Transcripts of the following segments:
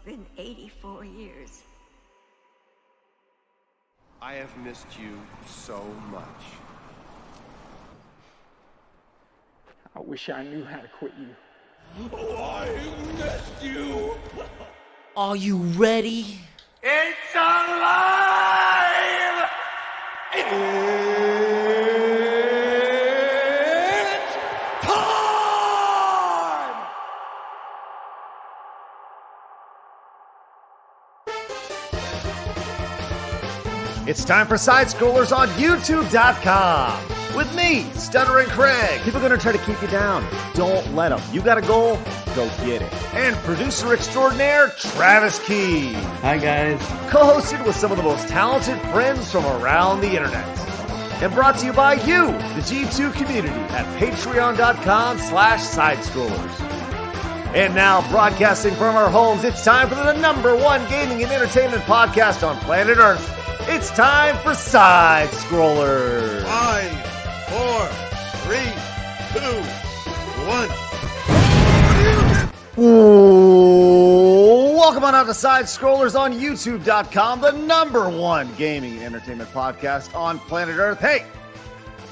been 84 years. I have missed you so much. I wish I knew how to quit you. Oh, I missed you! Are you ready? It's alive! It's time! It's time for SideScrollers on YouTube.com. With me, Stuttering Craig. People are going to try to keep you down. Don't let them. You got a goal? Go get it. And producer extraordinaire, Travis Key. Hi, guys. Co-hosted with some of the most talented friends from around the internet. And brought to you by you, the G2 community, at patreon.com/sidescrollers. And now, broadcasting from our homes, it's time for the #1 gaming and entertainment podcast on planet Earth. It's time for SideScrollers. 5, 4, 3, 2, 1. Ooh, welcome on out to SideScrollers on YouTube.com, the #1 gaming and entertainment podcast on planet Earth. Hey,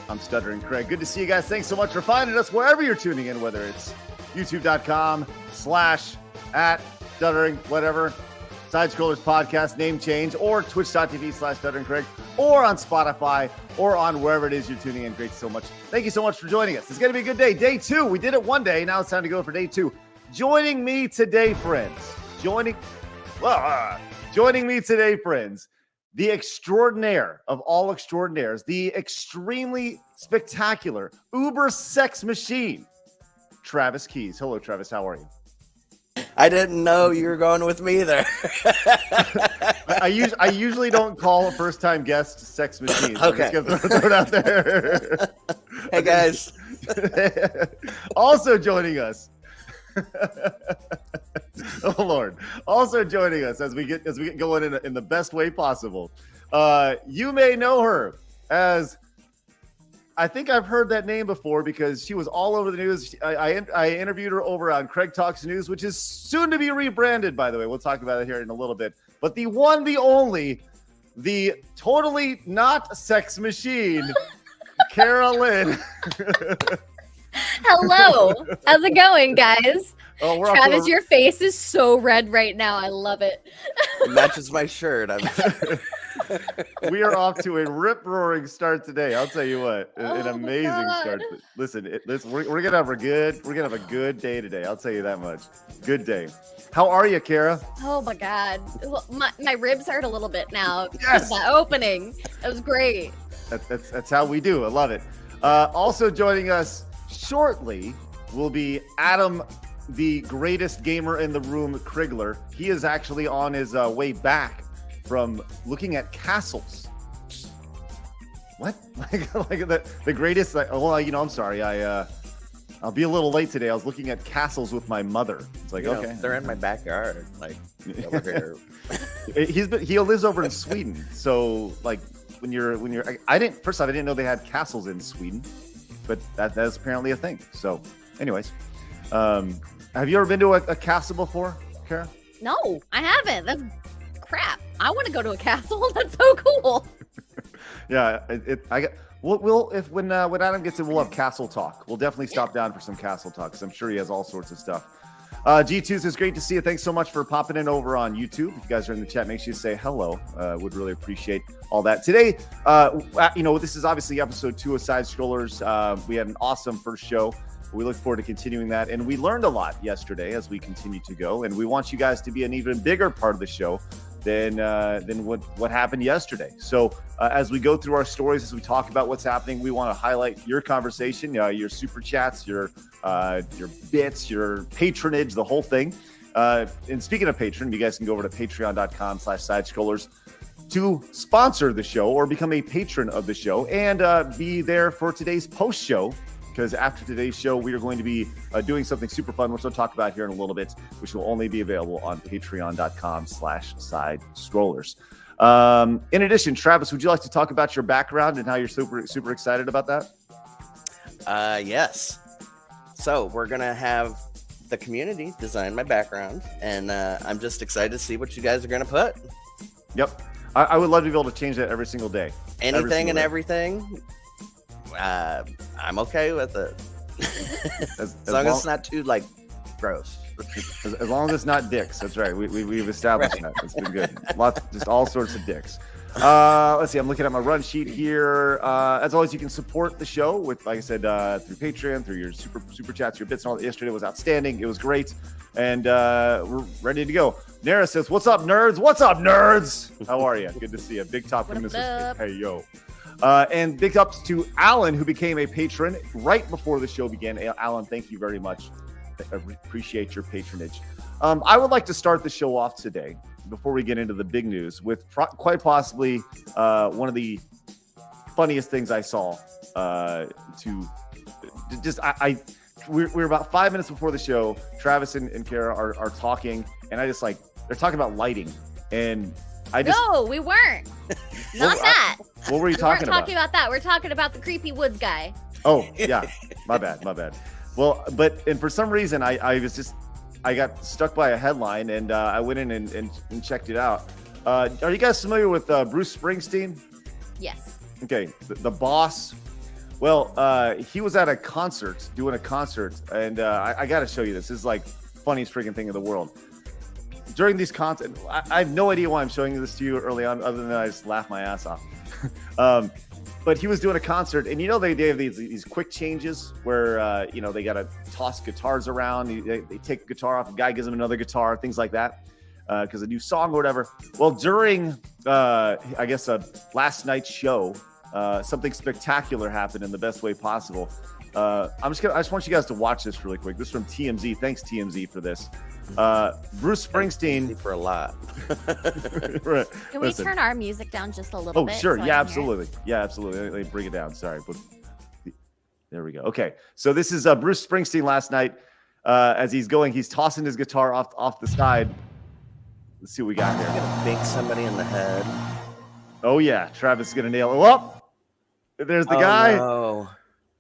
I'm Stuttering Craig. Good to see you guys. Thanks so much for finding us wherever you're tuning in, whether it's YouTube.com/@Stuttering, whatever, SideScrollers podcast, name change, or Twitch.tv/Stuttering Craig, or on Spotify, or on wherever it is you're tuning in. Great so much. Thank you so much for joining us. It's going to be a good day. Day 2. We did it one day. Now it's time to go for day 2. Joining me today, friends. Joining me today, friends. The extraordinaire of all extraordinaires. The extremely spectacular Uber sex machine. Travis Keys. Hello, Travis. How are you? I didn't know you were going with me there. I usually don't call first-time guests sex machines. Okay. I'm just gonna throw it out there. Hey, guys. Also joining us. Oh Lord! Also joining us as we get going in the best way possible. You may know her as, I think I've heard that name before because she was all over the news. I interviewed her over on Craig Talks News, which is soon to be rebranded, by the way. We'll talk about it here in a little bit. But the one, the only, the totally not sex machine, Cara Lynn. Hello. How's it going, guys? Oh, Travis, your face is so red right now. I love it. It matches my shirt. We are off to a rip-roaring start today. I'll tell you what, an amazing start. Listen, we're gonna have a good day today. I'll tell you that much. Good day. How are you, Cara? Oh my God, my ribs hurt a little bit now. Yes, that opening. That was great. That's how we do. I love it. Also joining us shortly will be Adam, the greatest gamer in the room, Krigler. He is actually on his way back from looking at castles. What? like the greatest? I'm sorry. I'll be a little late today. I was looking at castles with my mother. It's like, okay, they're in my backyard. Like over here. He lives over in Sweden. So like when you're I didn't know they had castles in Sweden, but that's apparently a thing. So, anyways, have you ever been to a castle before, Cara? No, I haven't. That's crap. I want to go to a castle. That's so cool. Yeah, when Adam gets in, we'll have castle talk. We'll definitely stop down for some castle talk because I'm sure he has all sorts of stuff. G2s, it's great to see you. Thanks so much for popping in over on YouTube. If you guys are in the chat, make sure you say hello. Would really appreciate all that. Today, this is obviously episode 2 of SideScrollers. We had an awesome first show. We look forward to continuing that. And we learned a lot yesterday as we continue to go. And we want you guys to be an even bigger part of the show than what happened yesterday. So as we go through our stories, as we talk about what's happening, we want to highlight your conversation, your super chats, your bits, your patronage, the whole thing. And speaking of patron, you guys can go over to patreon.com/sidescrollers to sponsor the show or become a patron of the show and be there for today's post show. Because after today's show, we are going to be doing something super fun, which we'll talk about here in a little bit, which will only be available on patreon.com/sidescrollers. In addition, Travis, would you like to talk about your background and how you're super excited about that? Yes. So we're going to have the community designed my background, and I'm just excited to see what you guys are going to put. Yep. I would love to be able to change that every single day. Anything and everything. I'm okay with it. As long as it's not too like gross. As long as it's not dicks. That's right. We've established that. It's been good. Just all sorts of dicks. Let's see. I'm looking at my run sheet here. As always, you can support the show with, like I said, through Patreon, through your super chats, your bits, and all that. Yesterday was outstanding. It was great, and we're ready to go. Nara says, "What's up, nerds? What's up, nerds? How are you? Good to see you." Big top from Mrs. Hey yo. And big ups to Alan, who became a patron right before the show began. Alan, thank you very much. I appreciate your patronage. I would like to start the show off today, before we get into the big news, with quite possibly one of the funniest things I saw. We're about 5 minutes before the show. Travis and Cara are talking, and I just they're talking about lighting, and No, we weren't. Not that. What were you talking about? We weren't talking about that. We're talking about the creepy woods guy. Oh yeah, my bad. Well, and for some reason I got stuck by a headline, and I went in and checked it out. Are you guys familiar with Bruce Springsteen? Yes. Okay, the boss. Well, he was at a concert, doing a concert, and I got to show you this. This is like funniest freaking thing in the world. During these concerts, I have no idea why I'm showing this to you early on, other than I just laugh my ass off. But he was doing a concert, and they have these quick changes where they got to toss guitars around. They take a guitar off, a guy gives them another guitar, things like that, because a new song or whatever. Well, during I guess last night's show, something spectacular happened in the best way possible. I just want you guys to watch this really quick. This is from TMZ. Thanks TMZ for this. Bruce Springsteen for a lot. Right. Can we turn our music down just a little bit? Oh, sure. So Yeah, absolutely. Yeah, absolutely. Let me bring it down. Sorry. But there we go. Okay. So this is Bruce Springsteen last night. As he's tossing his guitar off the side. Let's see what we got here. Gonna bink somebody in the head. Oh yeah, Travis is gonna nail it. Oh, there's the guy. No.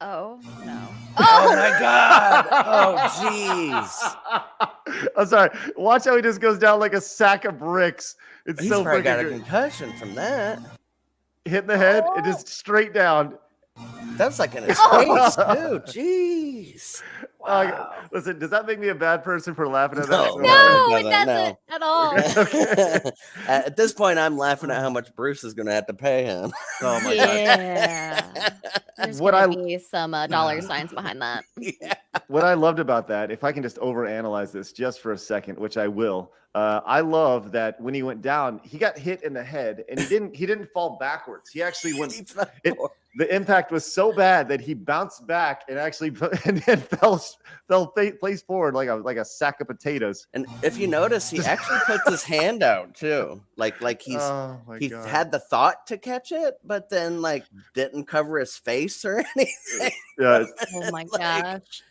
Oh no. Oh my God. Oh jeez. I'm sorry. Watch how he just goes down like a sack of bricks. It's He's so probably freaking got a good. concussion from that. Hitting the head, it just straight down. That's like in his face too. Jeez. Wow. Listen, does that make me a bad person for laughing at No. that? No, it No. doesn't at all. At this point, I'm laughing at how much Bruce is going to have to pay him. Oh my god. Yeah. There's What gonna be some dollar signs behind that. Yeah. What I loved about that, if I can just overanalyze this just for a second, which I will, I love that when he went down, he got hit in the head, and he didn't fall backwards. He actually went. The impact was so bad that he bounced back and actually and fell face forward like a sack of potatoes. And if you notice, he actually puts his hand out too, like he God. had the thought to catch it, but then didn't cover his face or anything. Yeah, Oh my gosh.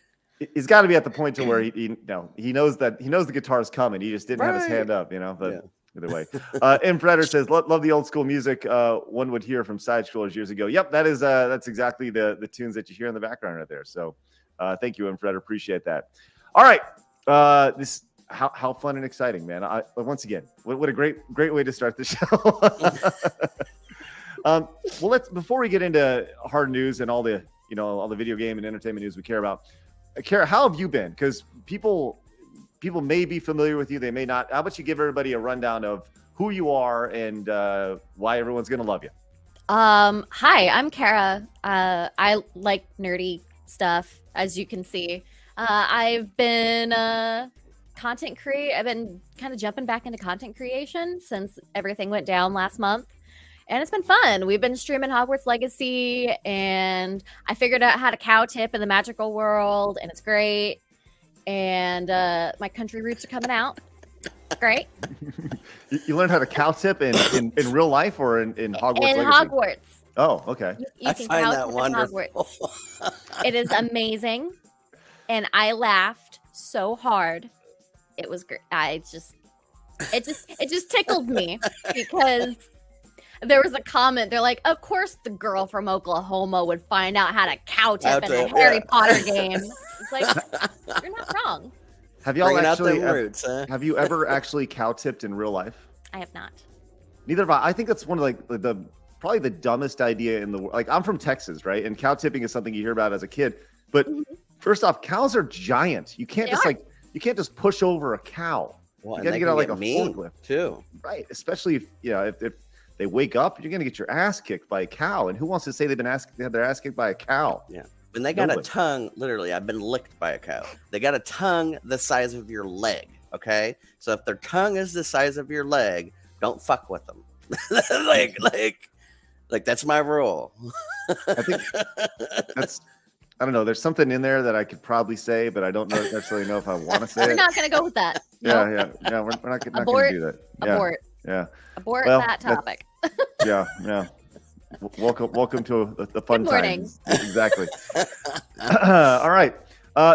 he's got to be at the point to where he knows the guitar's coming. He just didn't have his hand up, But Yeah. either way, Predator says, "Love the old school music one would hear from SideScrollers years ago." Yep, that's exactly the tunes that you hear in the background right there. So, thank you, Predator. Appreciate that. All right, this how fun and exciting, man. Once again, what a great way to start the show. Well, before we get into hard news and all the video game and entertainment news we care about. Cara, how have you been? Because people may be familiar with you, they may not. How about you give everybody a rundown of who you are and why everyone's going to love you? Hi, I'm Cara. I like nerdy stuff, as you can see. I've been I've been kind of jumping back into content creation since everything went down last month. And it's been fun. We've been streaming Hogwarts Legacy, and I figured out how to cow tip in the magical world, and it's great. And my country roots are coming out. Great. You learned how to cow tip in real life or in Hogwarts In Legacy? Hogwarts. Oh, okay. You I can find cow that tip in wonderful. Hogwarts. It is amazing. And I laughed so hard. It was great. It just tickled me because there was a comment. They're like, of course the girl from Oklahoma would find out how to cow tip in a Harry Potter game. It's like, you're not wrong. Have y'all Bringing out actually? them roots, huh? Have you ever actually cow tipped in real life? I have not. Neither have I. I think that's one of like the probably the dumbest idea in the world. Like I'm from Texas, right? And cow tipping is something you hear about as a kid. But first off, cows are giant. You can't you can't just push over a cow. Well, you got to get out like a mean forklift too. Right. Especially if if they wake up, you're gonna get your ass kicked by a cow. And who wants to say they had their ass kicked by a cow? Yeah. When they got a tongue, literally, I've been licked by a cow. They got a tongue the size of your leg. Okay. So if their tongue is the size of your leg, don't fuck with them. like that's my rule. I think I don't know. There's something in there that I could probably say, but I don't necessarily know if I want to say We're it. not going to go with that. Yeah. We're not going to do that. Yeah. Abort. Yeah. Abort Well, that topic. Yeah. Welcome to the fun Good morning. times. Exactly. All right.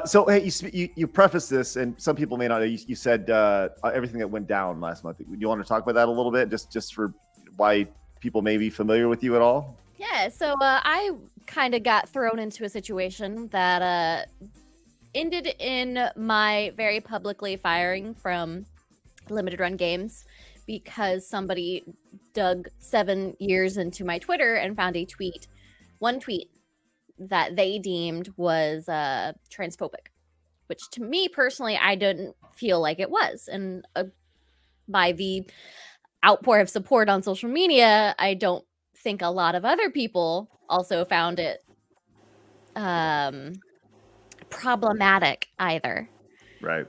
So hey, you preface this, and some people may not know. You said everything that went down last month. You want to talk about that a little bit, just for why people may be familiar with you at all? Yeah, so I kind of got thrown into a situation that ended in my very publicly firing from limited run games because somebody dug 7 years into my Twitter and found one tweet that they deemed was transphobic, which to me personally, I didn't feel like it was. And by the outpour of support on social media, I don't think a lot of other people also found it problematic either. Right.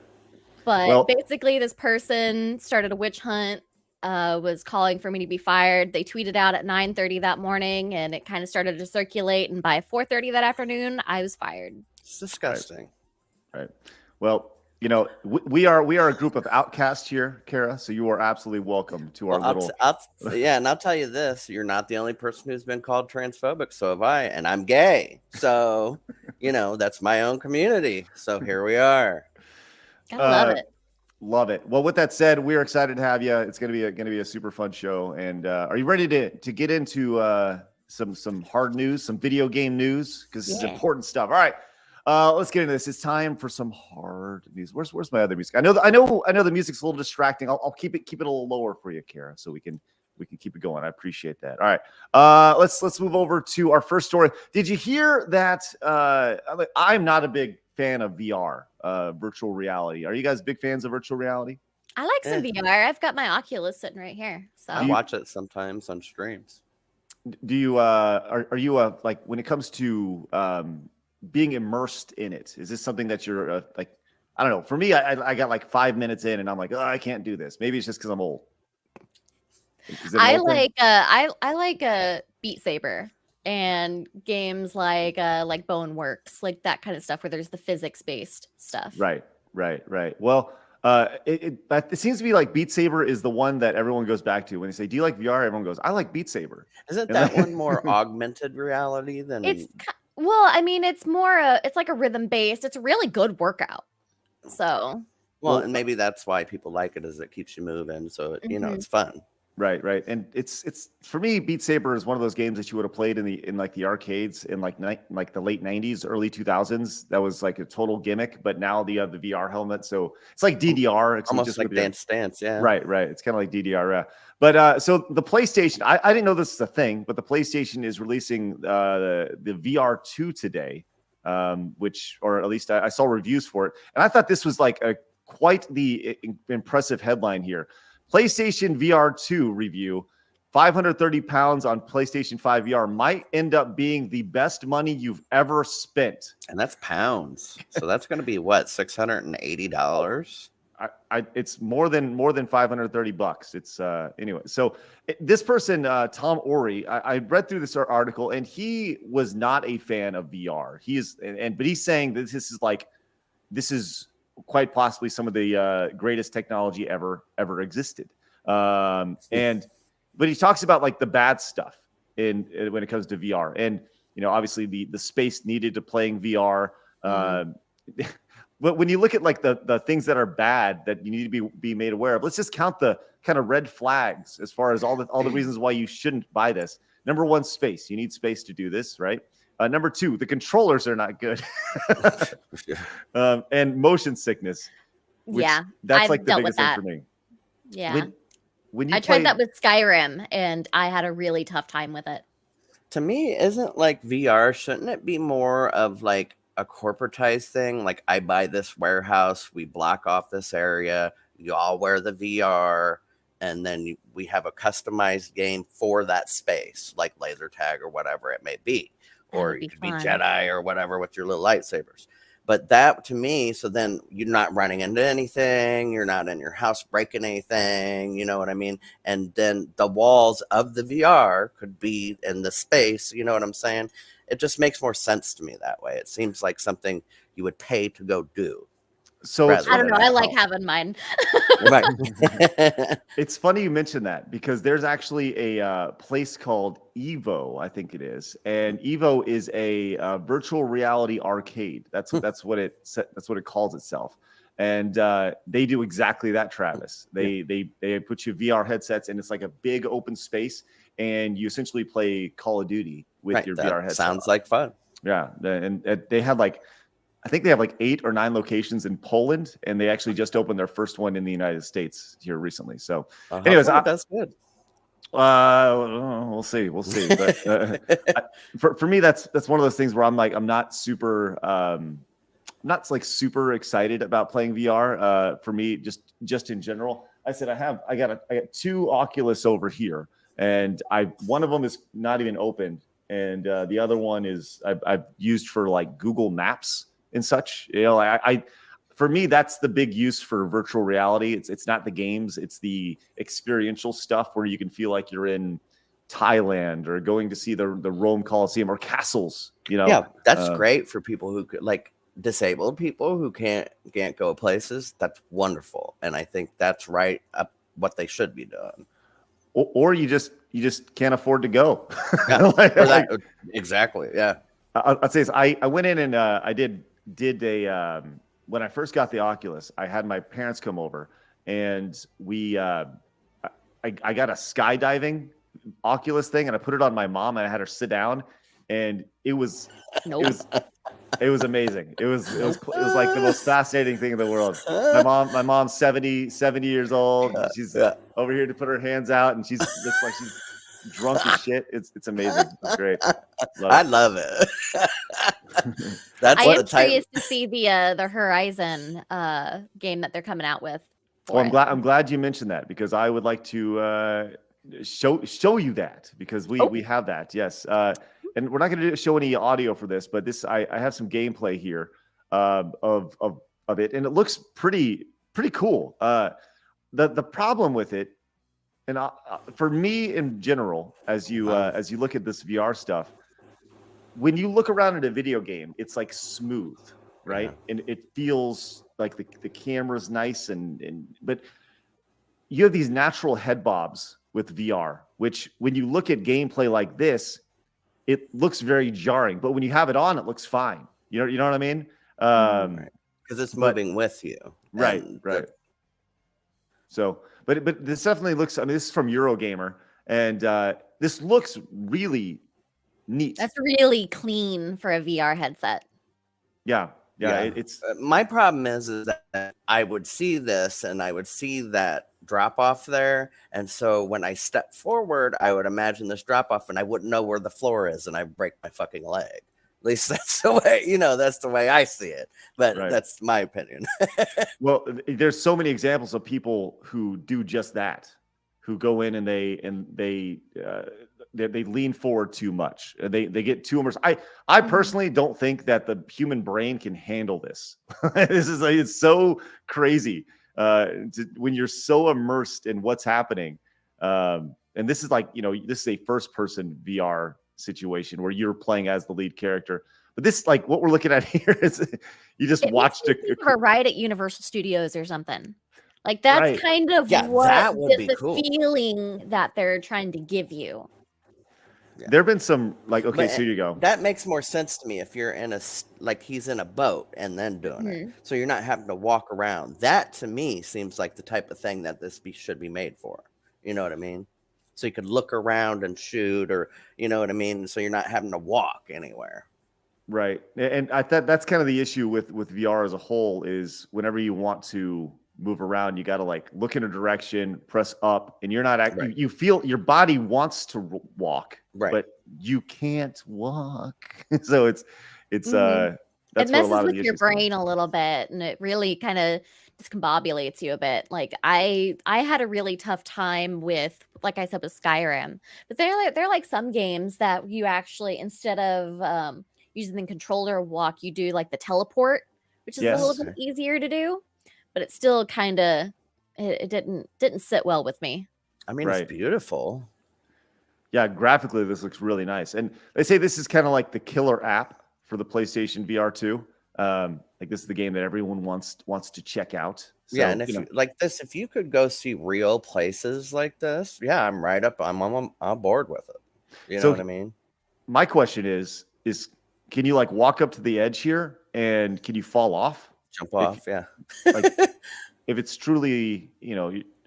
But basically, this person started a witch hunt, was calling for me to be fired. They tweeted out at 9:30 that morning, and it kind of started to circulate. And by 4:30 that afternoon, I was fired. It's disgusting. Right. Well, we are a group of outcasts here, Cara. So you are absolutely welcome to our little. And I'll tell you this: you're not the only person who's been called transphobic. So have I, and I'm gay. So that's my own community. So here we are. I love it. Love it. Well, with that said, we're excited to have you. It's going to be a super fun show. And are you ready to get into some hard news, some video game news? Because this is important stuff. All right, let's get into this. It's time for some hard news. Where's my other music? I know the music's a little distracting. I'll keep it a little lower for you, Cara, so we can keep it going. I appreciate that. All right, let's move over to our first story. Did you hear that? I'm not a big fan of VR, virtual reality. Are you guys big fans of virtual reality? I like some VR. I've got my Oculus sitting right here. So I watch it sometimes on streams. Do you are you like when it comes to being immersed in it? Is this something that you're like? I don't know. For me, I got like 5 minutes in, and I'm like, oh, I can't do this. Maybe it's just because I'm old. I like Beat Saber and games like Boneworks, like that kind of stuff where there's the physics based stuff. Right. Well, it seems to be like Beat Saber is the one that everyone goes back to when they say, "Do you like VR?" Everyone goes, "I like Beat Saber." Isn't that one more augmented reality than? It's more it's like a rhythm based. It's a really good workout. So. Well, and maybe that's why people like it, is it keeps you moving, so it's fun. Right. And it's for me, Beat Saber is one of those games that you would have played in the arcades in like the late 90s, early 2000s. That was like a total gimmick, but now you have the VR helmet. So it's like DDR. It's almost just like Dance, yeah. Right. It's kind of like DDR, yeah. But so the PlayStation, I didn't know this is a thing, but the PlayStation is releasing the VR2 today, or at least I saw reviews for it. And I thought this was like quite the impressive headline here. PlayStation VR2 review, 530 pounds on PlayStation 5 VR might end up being the best money you've ever spent. And that's pounds. So that's going to be what, $680? It's more than 530 bucks. It's anyway. So this person, Tom Ori, I read through this article, and he was not a fan of VR. But he's saying that this is quite possibly some of the greatest technology ever existed. But he talks about like the bad stuff when it comes to VR, and obviously the space needed to playing VR. But when you look at like the things that are bad that you need to be made aware of, let's just count the kind of red flags as far as all the reasons why you shouldn't buy this. Number one, space. You need space to do this, right? Number two, the controllers are not good. And motion sickness. which Yeah, that's I've like the dealt with biggest thing that. for me. Yeah. When you I tried play, that with Skyrim and I had a really tough time with it. To me, isn't like VR, shouldn't it be more of like a corporatized thing? Like, I buy this warehouse, we block off this area, you all wear the VR, and then we have a customized game for that space, like laser tag or whatever it may be. That Or would it be could be fun. Jedi or whatever with your little lightsabers. But that to me, so then you're not running into anything, you're not in your house breaking anything, you know what I mean? And then the walls of the VR could be in the space, you know what I'm saying? It just makes more sense to me that way. It seems like something you would pay to go do. so it's rather I don't know. than I at like home. having mine. Right. It's funny you mentioned that because there's actually a place called Evo, I think it is, and Evo is a virtual reality arcade. That's what it calls itself, and they do exactly that, Travis. They put you VR headsets, and it's like a big open space, and you essentially play Call of Duty with Right, your that VR headset. sounds like fun. Yeah, and they had like, I think they have like 8 or 9 locations in Poland, and they actually just opened their first one in the United States here recently. So, anyways, that's good. we'll see. But for me, that's one of those things where I'm like, I'm not super, not like super excited about playing VR. For me, just in general, I said I got 2 Oculus over here, and one of them is not even opened, and the other one is I've used for like Google Maps and such. You know, I for me, that's the big use for virtual reality. It's not the games, it's the experiential stuff where you can feel like you're in Thailand or going to see the Rome Colosseum or castles. You know, Yeah, that's great for people who could, like disabled people who can't go places. That's wonderful, and I think that's right up what they should be doing. Or you just can't afford to go. Yeah, exactly. Yeah. I'll say this. I went in and I did a when I first got the Oculus, I had my parents come over, and we I got a skydiving Oculus thing, and I put it on my mom, and I had her sit down, and it was amazing. It was like the most fascinating thing in the world. My mom's 70 years old. She's over here to put her hands out, and she's looks like she's drunk as shit. It's amazing. It's great. I love it. That's I what am the type. curious to see the Horizon game that they're coming out with. Well, I'm glad you mentioned that because I would like to show you that because we have that. Yes. And we're not going to show any audio for this, but I have some gameplay here of it, and it looks pretty cool. The problem with it, and for me in general, as you look at this VR stuff, when you look around at a video game, it's like smooth, right? Yeah. And it feels like the camera's nice, but you have these natural head bobs with VR, which when you look at gameplay like this, it looks very jarring. But when you have it on, it looks fine. You know what I mean? Because it's moving with you. Right. So, but this definitely looks. I mean, this is from Eurogamer, and this looks really neat. That's really clean for a VR headset. Yeah. It's my problem is that I would see this and I would see that drop off there, and so when I step forward, I would imagine this drop off, and I wouldn't know where the floor is, and I break my fucking leg. At least that's the way, that's the way I see it. But that's my opinion. Well, there's so many examples of people who do just that, who go in and they lean forward too much. They get too immersed. I personally don't think that the human brain can handle this. It's so crazy when you're so immersed in what's happening. And this is like, this is a first person VR situation where you're playing as the lead character. But this, like what we're looking at here, is you just watched a ride at Universal Studios or something. Like that's kind of what that would be the cool. feeling that they're trying to give you. Yeah. There have been some so here you go. That makes more sense to me if you're in he's in a boat and then doing it. So you're not having to walk around. That to me seems like the type of thing that this should be made for. You know what I mean? So you could look around and shoot, or you know what I mean? So you're not having to walk anywhere. Right. And I thought that's kind of the issue with VR as a whole is whenever you want to move around. You got to like look in a direction, press up, and you're not actually. You feel your body wants to walk, but you can't walk. So it's that's it messes where a lot with of the your issues come. brain a little bit, and it really kind of discombobulates you a bit. Like I had a really tough time with, like I said, with Skyrim. But they're like some games that you actually, instead of using the controller walk, you do like the teleport, which is a little bit easier to do, but it still kind of it didn't sit well with me. I mean, it's beautiful. Yeah, graphically this looks really nice, and they say this is kind of like the killer app for the PlayStation VR2. Like this is the game that everyone wants to check out. So, yeah, and if you like this, if you could go see real places like this, I'm right up. I'm on board with it. You know what I mean? My question is can you like walk up to the edge here and can you fall off? Jump off, like if it's truly,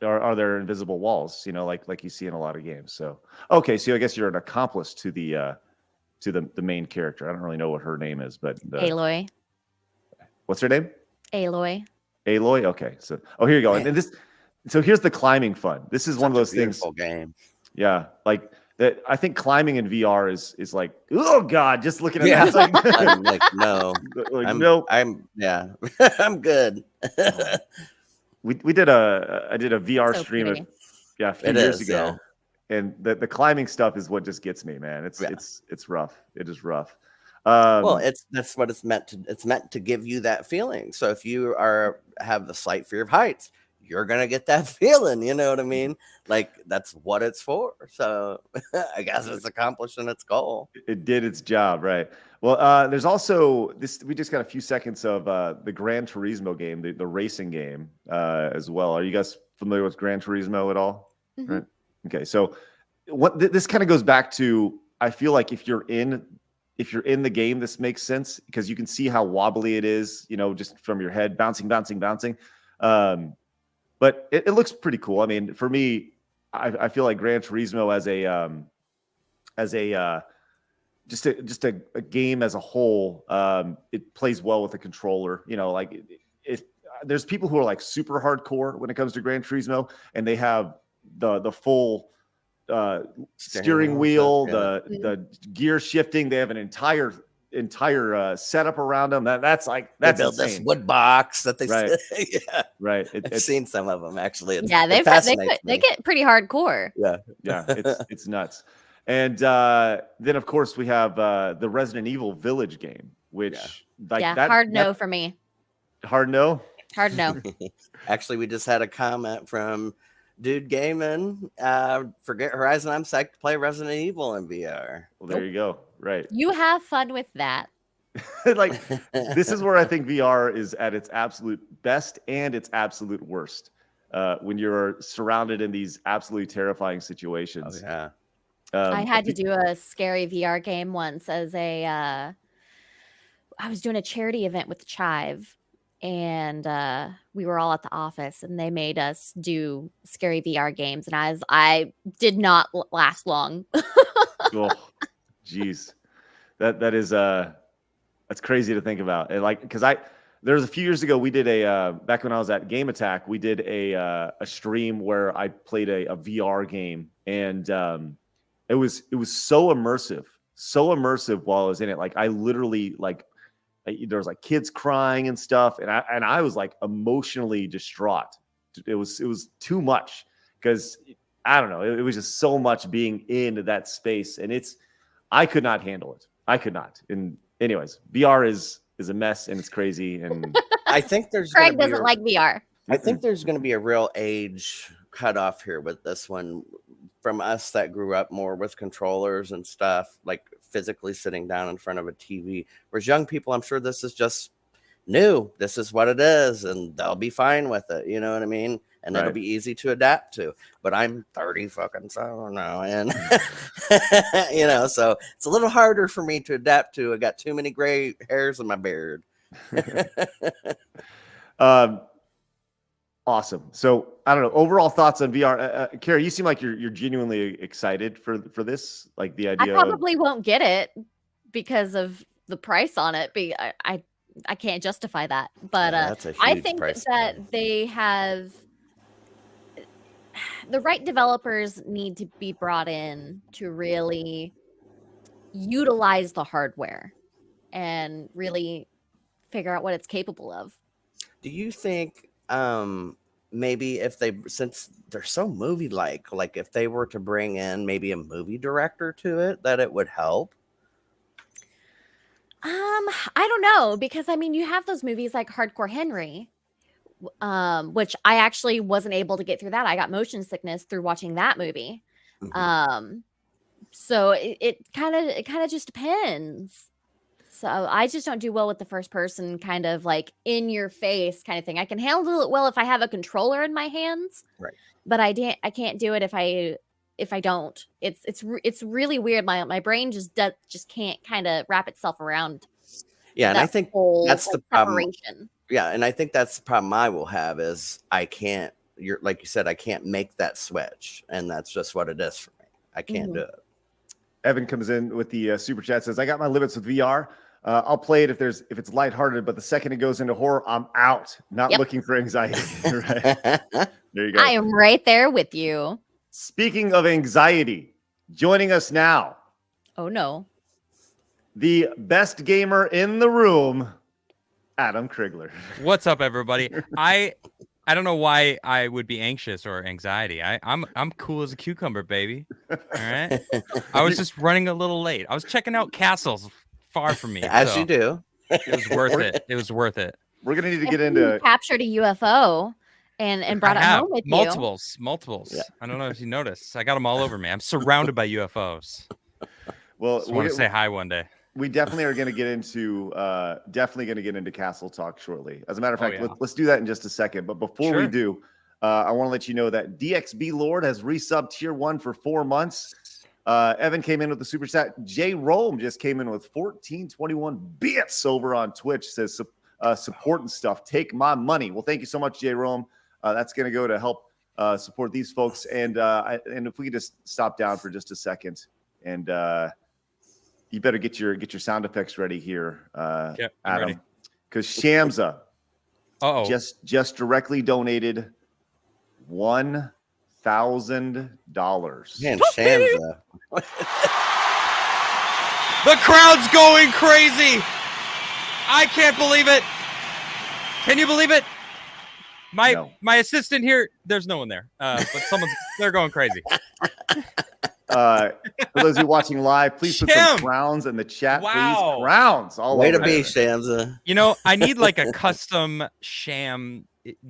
are there invisible walls? Like you see in a lot of games. So okay, so I guess you're an accomplice to the main character. I don't really know what her name is, but Aloy. What's her name? Aloy. Aloy. Okay. So, here you go. And this. So here's the climbing fun. This is one of those things. Game. Yeah, like that. I think climbing in VR is like, oh god, just looking at that. I'm like, no. No. I'm good. I did a VR stream a few years ago. And the climbing stuff is what just gets me, man. It's rough. It is rough. Well, that's what it's meant to. It's meant to give you that feeling. So if you have the slight fear of heights, you're gonna get that feeling. You know what I mean? Like that's what it's for. So I guess it's accomplishing its goal. It did its job, right? Well, there's also this. We just got a few seconds of the Gran Turismo game, the racing game, as well. Are you guys familiar with Gran Turismo at all? Mm-hmm. Right. Okay, so this kind of goes back to, I feel like if you're in the game, this makes sense because you can see how wobbly it is, just from your head bouncing. But it looks pretty cool. I mean, for me, I feel like Gran Turismo just a game as a whole, it plays well with the controller. There's people who are like super hardcore when it comes to Gran Turismo, and they have the full steering wheel, the gear shifting. They have an entire setup around them. That's they built this wood box that they right. I've seen some of them actually. They get pretty hardcore. Yeah, it's nuts. And then of course we have the Resident Evil Village game, which hard no for me. Hard no. Actually, we just had a comment from Dude Gaming. Forget Horizon. I'm psyched to play Resident Evil in VR. Well, there you go. Right. You have fun with that. Like this is where I think VR is at its absolute best and its absolute worst. When you're surrounded in these absolutely terrifying situations. Oh yeah. I had to do a scary VR game once I was doing a charity event with the Chive, and we were all at the office, and they made us do scary VR games, and I did not last long. Oh, geez, that is that's crazy to think about. And because there was a few years ago we did back when I was at Game Attack, we did a stream where I played a VR game, and it was so immersive while I was in it. Like I literally there was like kids crying and stuff, and I was like emotionally distraught. It was too much because I don't know. It was just so much being in that space, and I could not handle it. I could not. And anyways, VR is a mess and it's crazy. And I think there's Craig doesn't like VR. I think there's going to be a real age cutoff here with this one. From us that grew up more with controllers and stuff, like physically sitting down in front of a TV. Whereas young people, I'm sure this is just new. This is what it is, and they'll be fine with it. You know what I mean? And it'll be easy to adapt to. But I'm 30 now, and so it's a little harder for me to adapt to. I got too many gray hairs in my beard. Awesome. So I don't know. Overall thoughts on VR. Cara, you seem like you're genuinely excited for this. Like the idea. I probably won't get it because of the price on it. I can't justify that. But Yeah, that's a I huge think price that tag. they have the right developers need to be brought in to really utilize the hardware and really figure out what it's capable of. Do you think maybe if they, since they're so movie like if they were to bring in maybe a movie director to it, that it would help? I don't know, because I mean, you have those movies like Hardcore Henry, which I actually wasn't able to get through that. I got motion sickness through watching that movie. Mhm. So it kind of just depends. So I just don't do well with the first person kind of like in your face kind of thing. I can handle it well if I have a controller in my hands, Right. but I can't do it if I don't. It's really weird. My brain just can't kind of wrap itself around. Yeah, and I that think whole that's the problem. separation. Yeah, and I think that's the problem I will have is I can't. You're like you said, I can't make that switch, and that's just what it is for me. I can't do it. Evan comes in with the super chat, says, I got my limits with VR. I'll play it if it's lighthearted, but the second it goes into horror, I'm out. Not looking for anxiety. Right? There you go. I am right there with you. Speaking of anxiety, joining us now, Oh no. the best gamer in the room, Adam Krigler. What's up, everybody? I don't know why I would be anxious or anxiety. I'm cool as a cucumber, baby. All right. I was just running a little late. I was checking out castles far from me. As you do. It was worth it. It was worth it. We're gonna need to get You into captured a UFO and brought it home with you. Multiples. Yeah. I don't know if you noticed. I got them all over me. I'm surrounded by UFOs. well, Just want to say hi one day. we definitely are going to get into castle talk shortly. As a matter of fact, let's do that in just a second. But before we do, I want to let you know that DXB Lord has resubbed tier 1 for 4 months. Evan came in with the super chat. J Rome just came in with 1421 bits over on Twitch. Says support and stuff. Take my money. Well, thank you so much, J Rome. That's going to go to help support these folks. And if we could just stop down for just a second, and you better get your sound effects ready here, Adam, because Shamsa just directly donated $1,000. Man, Shamsa. The crowd's going crazy. I can't believe it. Can you believe it? My assistant here, there's no one there, but they're going crazy. For those of you watching live, please put some crowns in the chat. Wow. Please, crowns all Way over to be, there. Shamsa. You know, I need like a custom sham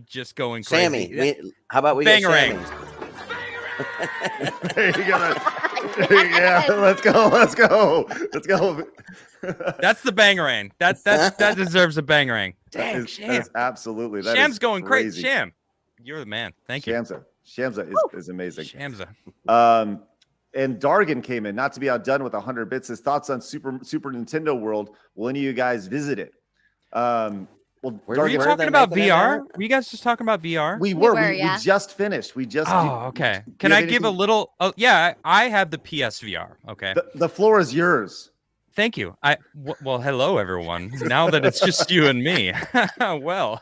just going crazy. Sammy, how about we get Bangarang. Sammy? There you go. Yeah, let's go. That's the bangarang. That deserves a bangarang. Dang, Sham. Absolutely. Sham's going crazy. Sham, you're the man. Thank you. Shamsa is amazing. Shamsa. And Dargan came in, not to be outdone with 100 bits. His thoughts on Super Nintendo World. Will any of you guys visit it? Were you talking about VR? Were you guys just talking about VR? We just finished. Okay. Can I give a little? Oh, yeah, I have the PSVR. Okay. The floor is yours. Thank you. Well, hello everyone. Now that it's just you and me. Well,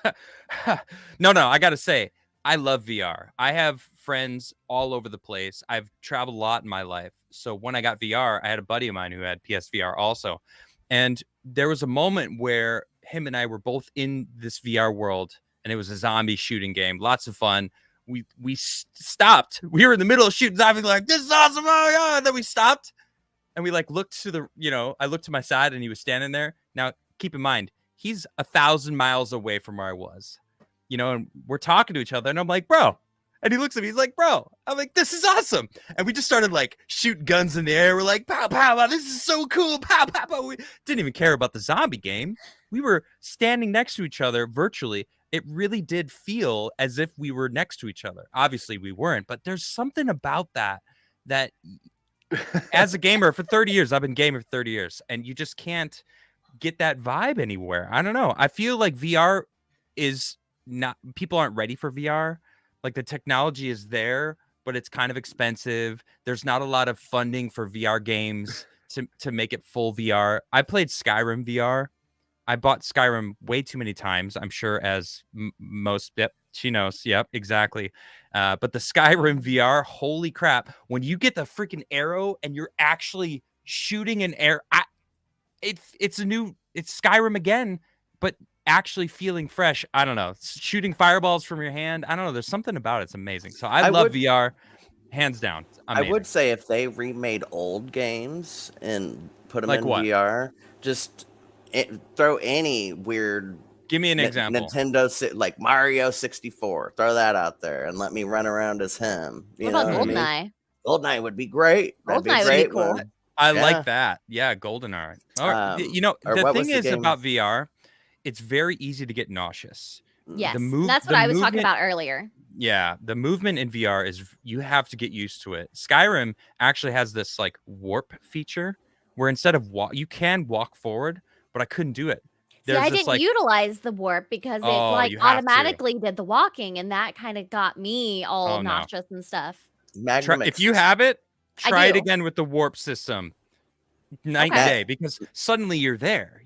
no, I got to say, I love VR. I have friends all over the place. I've traveled a lot in my life. So when I got VR, I had a buddy of mine who had PSVR also. And there was a moment where him and I were both in this VR world, and it was a zombie shooting game. Lots of fun. We stopped. We were in the middle of shooting zombies, like, this is awesome. Oh, yeah. And then we stopped, and we like looked to the, I looked to my side, and he was standing there. Now, keep in mind, he's 1,000 miles away from where I was, and we're talking to each other, and I'm like, bro. And he looks at me, he's like, bro. I'm like, this is awesome. And we just started like shooting guns in the air. We're like, pow, pow, pow, this is so cool. Pow, pow, pow. We didn't even care about the zombie game. We were standing next to each other virtually. It really did feel as if we were next to each other. Obviously, we weren't, but there's something about that as a gamer for 30 years, I've been gaming for 30 years, and you just can't get that vibe anywhere. I don't know. I feel like VR is not, people aren't ready for VR. Like the technology is there, but it's kind of expensive. There's not a lot of funding for VR games to make it full VR. I played Skyrim VR. I bought Skyrim way too many times. I'm sure as most. Yep, she knows. Yep, exactly. But the Skyrim VR, holy crap! When you get the freaking arrow and you're actually shooting an arrow, it's Skyrim again, but actually feeling fresh. I don't know, shooting fireballs from your hand. I don't know. There's something about it. It's amazing. So I love VR, hands down. Amazing. I would say if they remade old games and put them Like in what? VR, just throw any weird. Give me an example. Nintendo, like Mario 64. Throw that out there and let me run around as him. What about GoldenEye? GoldenEye would be great. GoldenEye would be cool. I like that. Yeah, GoldenEye. The thing is about VR, it's very easy to get nauseous. Yes, that's what I was talking about earlier. Yeah, the movement in VR is you have to get used to it. Skyrim actually has this like warp feature where instead of you can walk forward, but I couldn't do it. I didn't utilize the warp because it automatically did the walking, and that kind of got me all nauseous and stuff. If you have it, try it again with the warp system. Night and day, because suddenly you're there.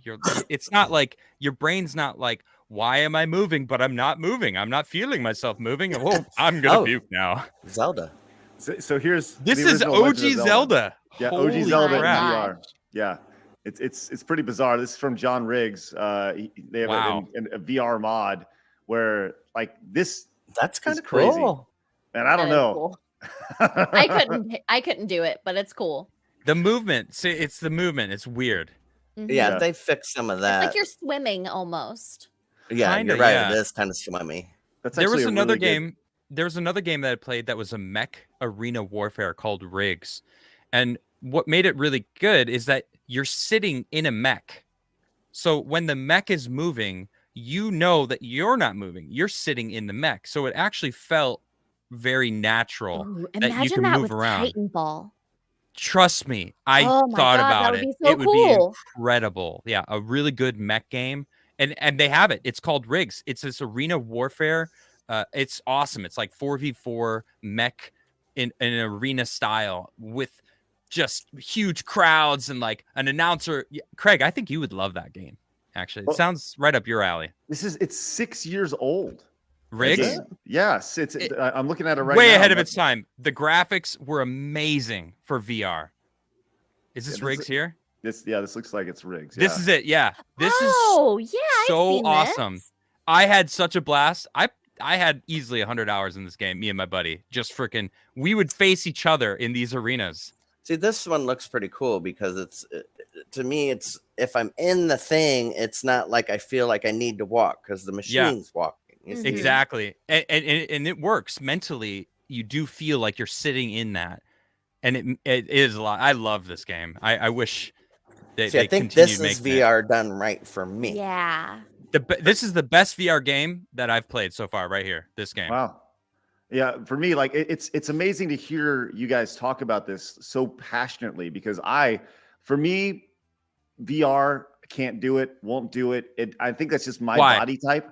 It's not like your brain's not like, why am I moving? But I'm not moving. I'm not feeling myself moving. Oh, I'm gonna puke now. Zelda. So here's this is OG Zelda. Yeah, Holy OG Zelda in crap. VR. Yeah. It's pretty bizarre. This is from John Riggs. They have a VR mod where like this. That's kind of crazy. Cool. And I don't know. Cool. I couldn't do it, but it's cool. The movement. See, it's the movement. It's weird. Mm-hmm. Yeah, they fixed some of that. It's like you're swimming almost. Yeah, you're right. It is kind of swimmy. There was another game. There was another game that I played that was a mech arena warfare called Rigs, and what made it really good is that you're sitting in a mech. So when the mech is moving, you know that you're not moving. You're sitting in the mech. So it actually felt very natural that you can move around. Titanfall. Trust me, I thought about it. It would be incredible. Yeah, a really good mech game. And they have it. It's called Rigs. It's this arena warfare. It's awesome. It's like 4v4 mech in an arena style with just huge crowds and like an announcer. Craig, I think you would love that game. Actually, it sounds right up your alley. It's 6 years old. Rigs? Yes, I'm looking at it right now. Way ahead of its time. The graphics were amazing for VR. Is this Rigs here? This looks like it's Rigs. This is it. Yeah. This is so awesome. I had such a blast. I had easily 100 hours in this game, me and my buddy. Just freaking, we would face each other in these arenas. See, this one looks pretty cool because to me, it's if I'm in the thing, it's not like I feel like I need to walk because the machine's walking. Mm-hmm. Exactly. And it works mentally. You do feel like you're sitting in that. And it is a lot. I love this game. I wish they I think this is VR done right for me. Yeah. This is the best VR game that I've played so far right here. This game. Wow. Yeah, for me, like it's amazing to hear you guys talk about this so passionately because for me, VR can't do it, won't do it. I think that's just my body type.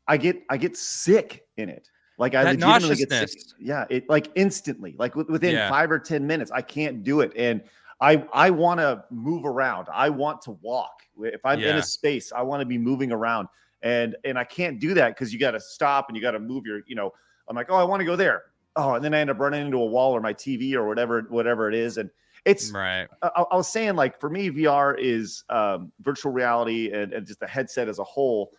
I get sick in it. Like I legitimately get sick. Yeah, it like instantly, like within 5 or 10 minutes, I can't do it. And I want to move around. I want to walk. If I'm in a space, I want to be moving around. And I can't do that because you got to stop and you got to move your, I'm like, oh, I want to go there. Oh, and then I end up running into a wall or my TV or whatever it is. And it's right. I was saying, like, for me, VR is virtual reality and just the headset as a whole.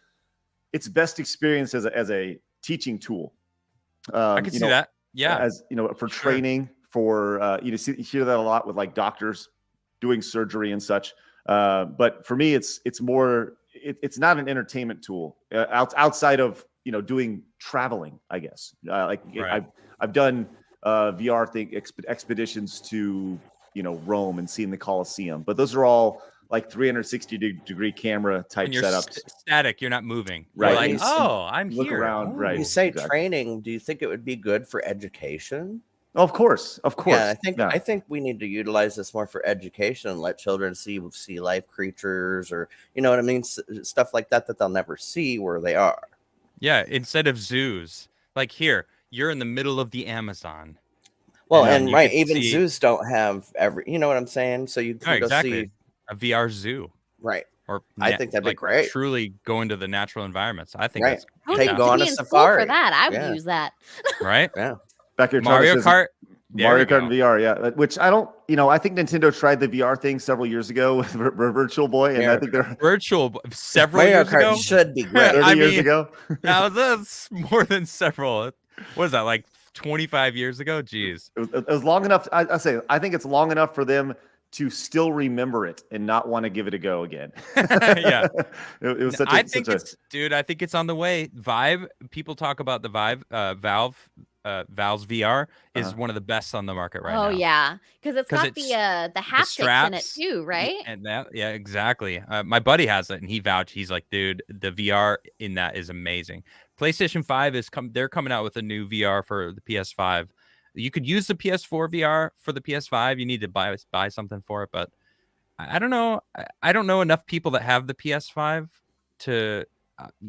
It's best experience as a teaching tool. I can see that. Yeah. As for training, for you hear that a lot with like doctors doing surgery and such. But for me, it's more. It's not an entertainment tool outside of doing traveling. I guess I've done VR expeditions to Rome and seeing the Colosseum, but those are all like 360-degree camera type setups. Static, you're not moving. Right. You're like, I'm look here. around. Right. You say training. Do you think it would be good for education? Oh, of course. Yeah, I think we need to utilize this more for education and let children see life creatures or what I mean, stuff like that they'll never see where they are. Yeah, instead of zoos. Like here, you're in the middle of the Amazon. Well, and right, even zoos don't have every. You know what I'm saying? So you can go see a VR zoo. Right. or I think that'd be great. Truly go into the natural environments. I think Right. that's I would Take love go to on be a in school safari. for that. I would Yeah. use that. right. Yeah. Back here, Mario Travis says Kart. There Mario you Kart and go. VR, yeah. Which I don't, I think Nintendo tried the VR thing several years ago with Virtual Boy, and I think they're Several Mario years Kart ago. should be great. 30 I years mean, ago. that's more than several. What is that, like 25 years ago? Jeez. It was long enough. I think it's long enough for them to still remember it and not want to give it a go again. Yeah. It was such I think it's on the way. Vive, people talk about the Vive, Valve's VR is one of the best on the market right now. Oh yeah, because it's got the haptics in it straps, too, right? And that, yeah, exactly. My buddy has it, and he vouched. He's like, dude, the VR in that is amazing. PlayStation 5 they're coming out with a new VR for the PS5. You could use the PS4 VR for the PS5. You need to buy something for it, but I don't know. I don't know enough people that have the PS5 to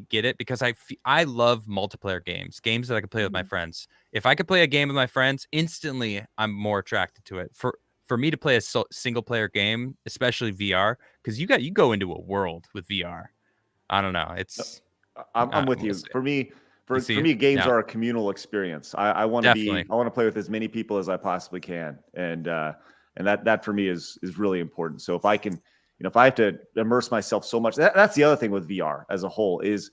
get it, because I love multiplayer games that I can play with my friends. If I could play a game with my friends, instantly I'm more attracted to it. For me to play a single player game, especially VR, because you go into a world with VR. I don't know. I'm with you. For me, games are a communal experience. I want to play with as many people as I possibly can, and that for me is really important. So if I can, if I have to immerse myself so much, that's the other thing with VR as a whole is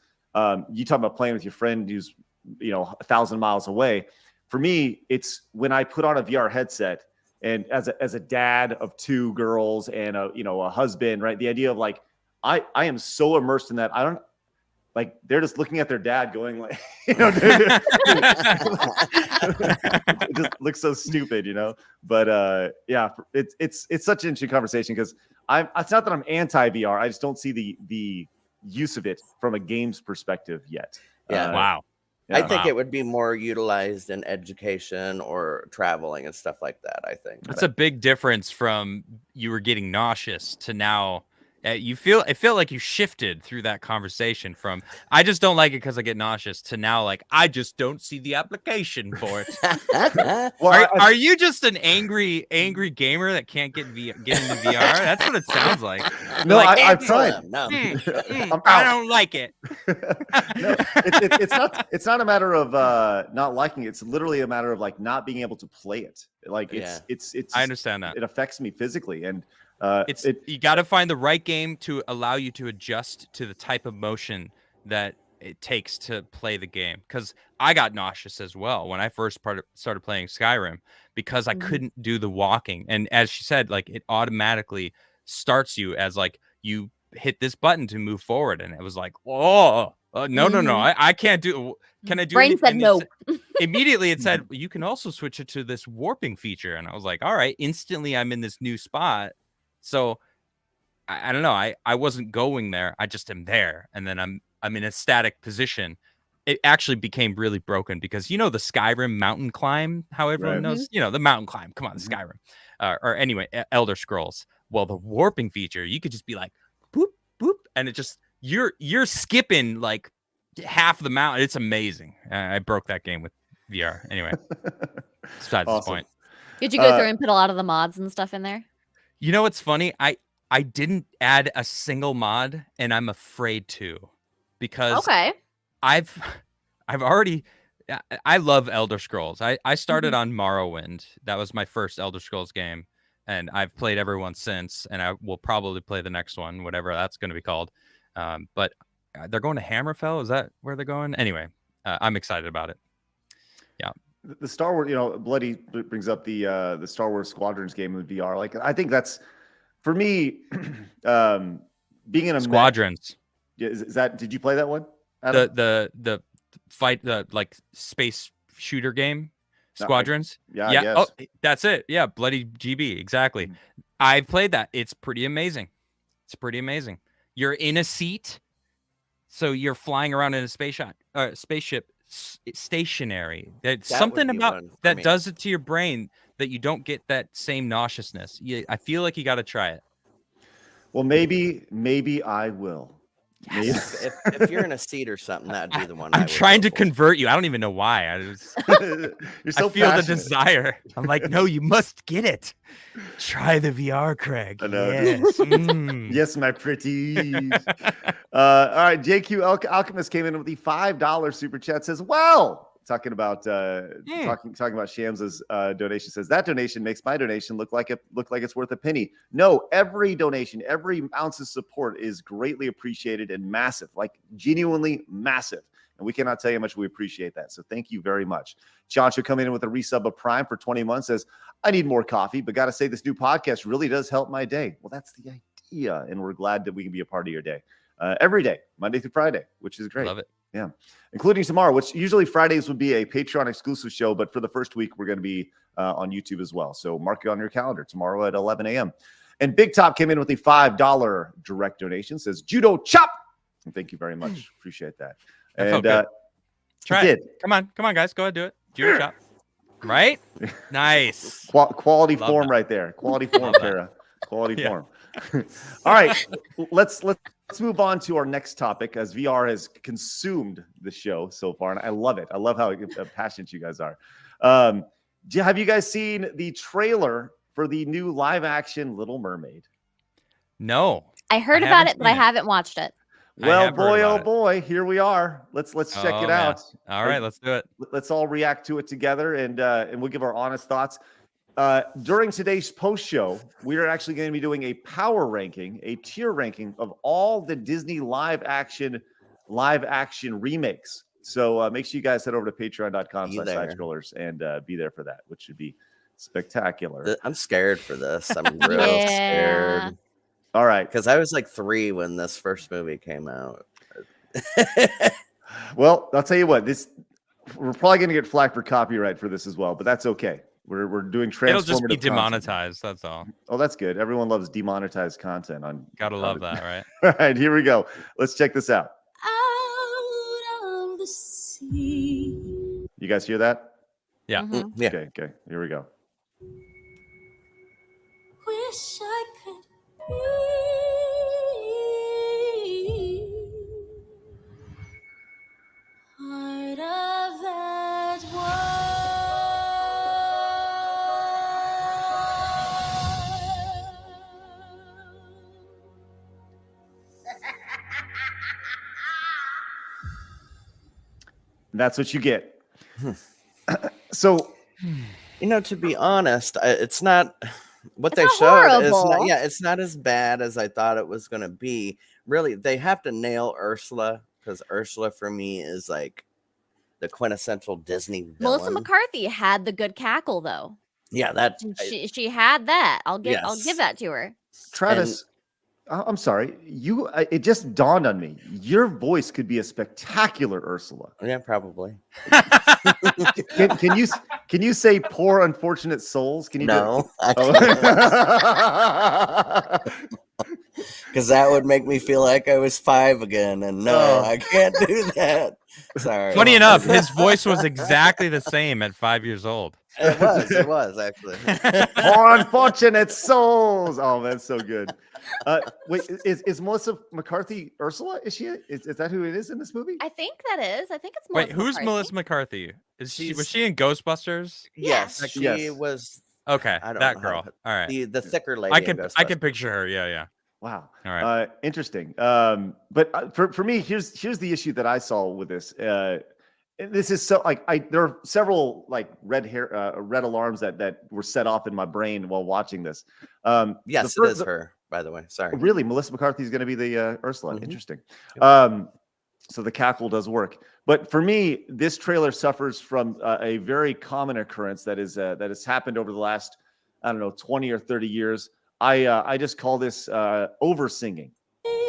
you talk about playing with your friend who's 1,000 miles away. For me, it's when I put on a VR headset, and as a dad of 2 girls and a husband, right? The idea of like I am so immersed in that I don't. Like they're just looking at their dad going like, it just looks so stupid, But yeah, it's such an interesting conversation because it's not that I'm anti VR. I just don't see the use of it from a games perspective yet. Yeah. Wow. I think it would be more utilized in education or traveling and stuff like that. I think that's a big difference from you were getting nauseous to now. It felt like you shifted through that conversation from I just don't like it because I get nauseous to now like I just don't see the application for it. Are you just an angry gamer that can't get into VR? That's what it sounds like. No, like, I've tried. No. I don't like it. No, it's not a matter of not liking it. It's literally a matter of like not being able to play it. Like it's I understand that. It affects me physically, and you got to find the right game to allow you to adjust to the type of motion that it takes to play the game. Because I got nauseous as well when I first started playing Skyrim because I couldn't do the walking. And as she said, like it automatically starts you as like you hit this button to move forward, and it was like, no, I can't do. Can I do? Brain said no. Immediately, it said you can also switch it to this warping feature, and I was like, all right. Instantly, I'm in this new spot. So I don't know. I wasn't going there. I just am there. And then I'm in a static position. It actually became really broken because, the Skyrim mountain climb, how everyone knows, the mountain climb. Come on, Skyrim. Or anyway, Elder Scrolls. Well, the warping feature, you could just be like, boop, boop. And it just, you're skipping like half the mountain. It's amazing. I broke that game with VR. Anyway, besides the point. Did you go through and put a lot of the mods and stuff in there? You know what's funny? I didn't add a single mod, and I'm afraid to, because I've already. I love Elder Scrolls. I started on Morrowind. That was my first Elder Scrolls game, and I've played every one since, and I will probably play the next one, whatever that's going to be called. But they're going to Hammerfell. Is that where they're going? Anyway, I'm excited about it. Yeah. The Star Wars, Bloody brings up the Star Wars Squadrons game in VR. Like, I think that's for me, being in a Squadrons. Is that? Did you play that one? Adam? The fight, the like space shooter game, Squadrons. I guess. Oh, that's it. Yeah, Bloody GB. Exactly. I've played that. It's pretty amazing. You're in a seat, so you're flying around in a spaceship. Stationary. That's something about that does it to your brain that you don't get that same nauseousness. I feel like you got to try it. Well, maybe I will. If you're in a seat or something, that'd be the one. I'm trying to convert you. I don't even know why. You're I so feel the passionate. desire. I'm like, no, you must get it. Try the VR, Craig. I know. Yes. Mm. Yes, my pretties. All right, JQ Alchemist came in with the $5 super chat. Says, "Well, talking about talking about Shams's donation. Says that donation makes my donation look like it's worth a penny. No, every donation, every ounce of support is greatly appreciated and massive, like genuinely massive. And we cannot tell you how much we appreciate that. So thank you very much." Chancho coming in with a resub of Prime for 20 months says, "I need more coffee, but got to say this new podcast really does help my day." Well, that's the idea. And we're glad that we can be a part of your day every day, Monday through Friday, which is great. Love it. Yeah. Including tomorrow, which usually Fridays would be a Patreon exclusive show. But for the first week, we're going to be on YouTube as well. So mark it on your calendar tomorrow at 11 a.m. And Big Top came in with a $5 direct donation. Says, "Judo chop." And thank you very much. Appreciate that. That felt good. Try it. Come on, guys. Go ahead, do it. Judo chop. Right? Nice. Quality Love form that. right there. Quality form, Cara. Quality form. All right. Let's move on to our next topic, as VR has consumed the show so far. And I love it. I love how passionate you guys are. Have you guys seen the trailer for the new live action Little Mermaid? No. I heard about it, but I haven't watched it. Well, boy, oh boy, here we are. Let's check it out. All right, let's do it. Let's all react to it together, and we'll give our honest thoughts. During today's post show, we are actually going to be doing a power ranking, a tier ranking of all the Disney live action remakes. So make sure you guys head over to patreon.com/SideScrollers and be there for that, which should be spectacular. I'm scared for this. I'm real scared. All right. Because I was like 3 when this first movie came out. Well, I'll tell you what, we're probably going to get flack for copyright for this as well, but that's okay. We're doing transformative. It'll just be content. demonetized. That's all. Oh, that's good. Everyone loves demonetized content on. Gotta love that, right? All right, here we go. Let's check this out. Out of the sea. You guys hear that? Yeah. Mhm. Yeah. Okay. Here we go. Wish I could be part of that That's what you get. So, to be honest, it's not what It's they not showed is horrible. not, it's not as bad as I thought it was going to be. Really, they have to nail Ursula, because Ursula for me is like the quintessential Disney villain. Melissa McCarthy had the good cackle though. Yeah, that She had that. I'll give Yes. that to her. Travis, I'm sorry. It just dawned on me. Your voice could be a spectacular Ursula. yeah, probably. Can you say "poor unfortunate souls"? Can you? No, Oh. because that would make me feel like I was 5 again, and no, I can't do that. Sorry. Funny enough, his voice was exactly the same at 5 years old. It was actually. Poor unfortunate souls. Oh, that's so good. Wait, is Melissa McCarthy Ursula? Is that who it is in this movie? I think that is. I think it's Wait, Melissa who's McCarthy. Melissa McCarthy? Was She's- she in Ghostbusters? Yes, Yes. she was Okay, I don't that know girl. how to- All right. the thicker lady. I in can Ghostbusters. picture her. Yeah. Wow. All right. Interesting. But for me, here's the issue that I saw with this. This is so there are several like red alarms that were set off in my brain while watching this. Yes, the it is her. By the way, sorry. Really, Melissa McCarthy is going to be the Ursula. Mhm. Interesting. So the cackle does work. But for me, this trailer suffers from a very common occurrence that has happened over the last, I don't know, 20 or 30 years. I just call this over singing.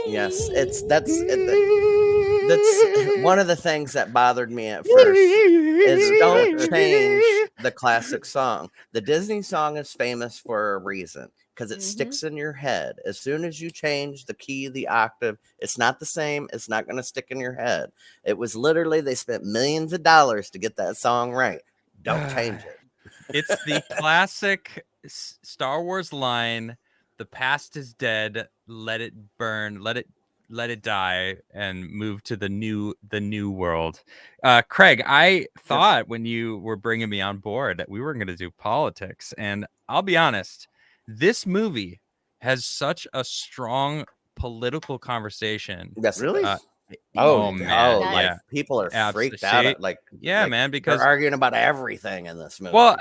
Yes, that's one of the things that bothered me at first. Is don't change the classic song. The Disney song is famous for a reason, because it sticks in your head. As soon as you change the key, the octave, it's not the same. It's not going to stick in your head. It was literally, they spent millions of dollars to get that song right. Don't change it. It's the classic Star Wars line, "The past is dead, let it burn, let it let it die and move to the new world. Craig, I thought when you were bringing me on board that we were going to do politics, and I'll be honest, this movie has such a strong political conversation. Yes, Really? Oh man, like yeah. people are freaked Absolutely. out. Like man, they're because arguing about everything in this movie. well,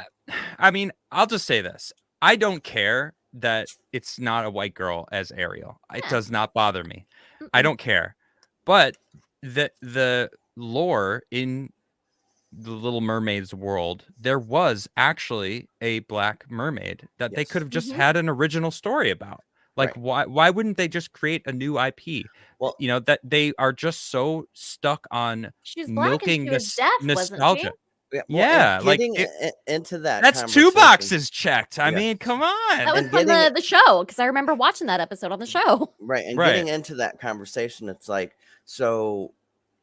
I mean, I'll just say this: I don't care that it's not a white girl as Ariel. It does not bother me. I don't care. But the lore in the Little Mermaid's world, there was actually a black mermaid that they could have just had an original story about. Like, why wouldn't they just create a new IP? Well, you know, that they are just so stuck on She was black milking and she was this deaf, wasn't she? nostalgia. yeah, Yeah, and like getting into that. that's 2 conversation- boxes checked. I Yeah. mean, come on. That was And from getting the show, because I remember watching that episode on the show. Right. And Right. getting into that conversation, it's like, so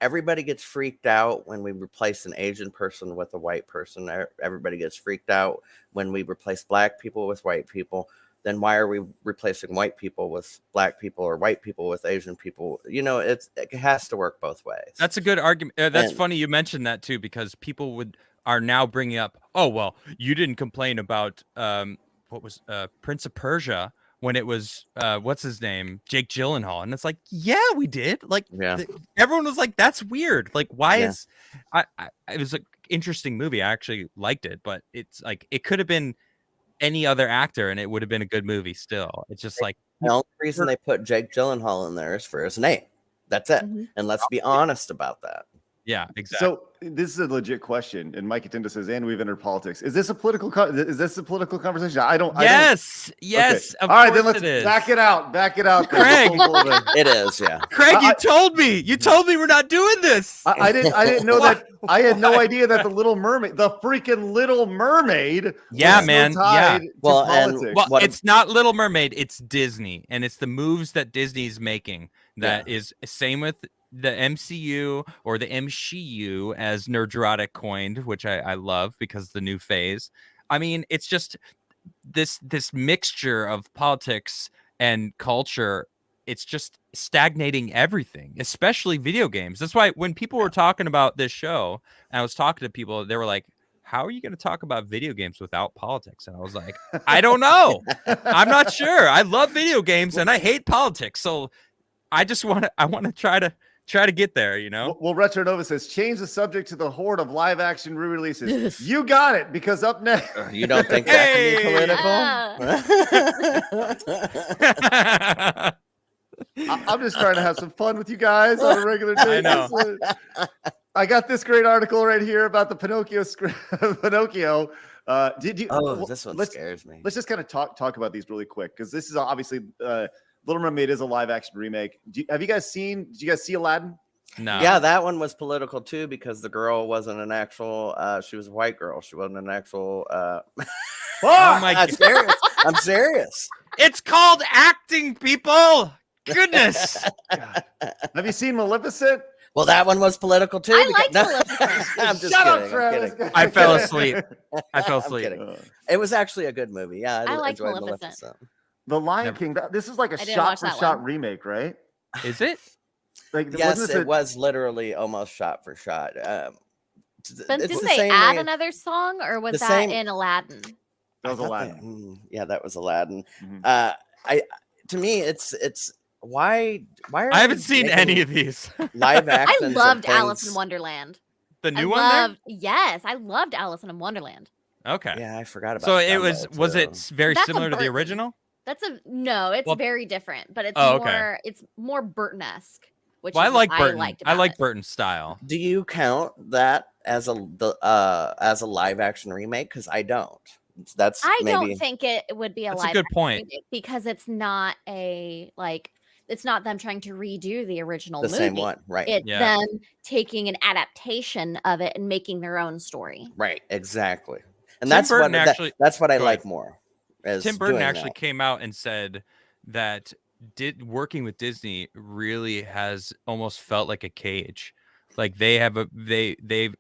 everybody gets freaked out when we replace an Asian person with a white person. Everybody gets freaked out when we replace black people with white people. Then why are we replacing white people with black people or white people with Asian people? You know, it has to work both ways. That's a good argument. That's And- funny you mentioned that too, because people are now bringing up, oh well, you didn't complain about what was Prince of Persia when it was what's his name, Jake Gyllenhaal, and it's like, yeah, we did. Like, everyone was like, that's weird. Like, why is it was an interesting movie. I actually liked it, but it's like it could have been any other actor and it would have been a good movie still. It's just like the only reason they put Jake Gyllenhaal in there is for his name. That's it. And let's be honest about that. Yeah, exactly. So this is a legit question, and Mike Atinda says, "And we've entered politics. Is this a political? Is this a political conversation? I don't. Yes, yes. of All right, then course let's it is. back it out. Back it out, Craig. It is, yeah. Craig, you told me. You told me we're not doing this. I didn't know that. I had no idea that the Little Mermaid, the freaking Little Mermaid, Yeah, was so man. tied Yeah. to Well, and politics. Well, What- it's not Little Mermaid, it's Disney, and it's the moves that Disney's making that is same with the MCU or the MCU, as Nerdrotic coined, which I love because the new phase. I mean, it's just this mixture of politics and culture. It's just stagnating everything, especially video games. That's why when people were talking about this show, and I was talking to people, they were like, how are you going to talk about video games without politics? And I was like, I don't know. I'm not sure. I love video games and I hate politics. So I just want to try to get there, you know? Well, Retro Nova says, change the subject to the horde of live action re-releases. You got it, because up next. You don't think that can be political? I'm just trying to have some fun with you guys on a regular day. I know. I got this great article right here about the Pinocchio Pinocchio. Did you? This one scares me. Let's just kind of talk about these really quick, because this is obviously Little Mermaid is a live action remake. Have you guys seen? Did you guys see Aladdin? No. Yeah, that one was political too, because the girl wasn't an actual. She was a white girl. She wasn't an actual. Oh my I'm serious. I'm serious. It's called acting, people. Goodness. Have you seen Maleficent? Well, that one was political too. I liked No, Maleficent. I'm just Shut up, kidding. I'm Travis. kidding. I fell asleep. I fell I'm asleep. kidding. It was actually a good movie. Yeah, I liked enjoyed Maleficent. The Lion Never- King. This is like a I didn't watch that shot-for-shot one. remake, right? Is it? Like, Yes, wasn't this it was literally almost shot for shot. But It's didn't the they same add way- another song, or was the that same- in Aladdin? That was I thought Aladdin. yeah, that was Aladdin. Mhm. To me, it's why are I haven't we seen making any of these. live I actions of loved Alice things- in Wonderland. The new I one loved, yes, I loved Alice in Wonderland. there? Okay. Yeah, I forgot about. So that it one, was too. it very That's a similar to the Burton. original? That's no, it's Well- very different, but it's Oh, okay. more it's more Burton-esque, which Well, I is like what Burton. I liked I about like it. Burton's style. Do you count that as a live action remake? Because I don't. That's I maybe don't think it would be a That's a live good action point. remake, because it's not it's not them trying to redo the original the movie. same one, right? It's Yeah. them taking an adaptation of it and making their own story. Right, exactly. And Tim that's Burton what actually- that's what I Go like ahead. more. As Tim Burton doing actually that. came out and said that working with Disney really has almost felt like a cage. Like they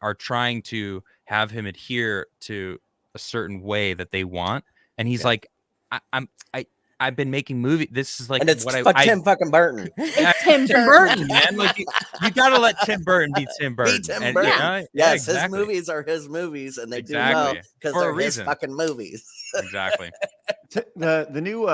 are trying to have him adhere to a certain way that they want, and he's like, I I've been making movies. This is like And it's what Tim fucking Burton. It's Tim Tim Burton. Burton, man. Like you gotta let Tim Burton be Tim Burton. Be Tim And, Burton. yeah, Yes, exactly. his movies are his movies, and they Exactly. do well because For a they're his reason. fucking movies. Exactly. The new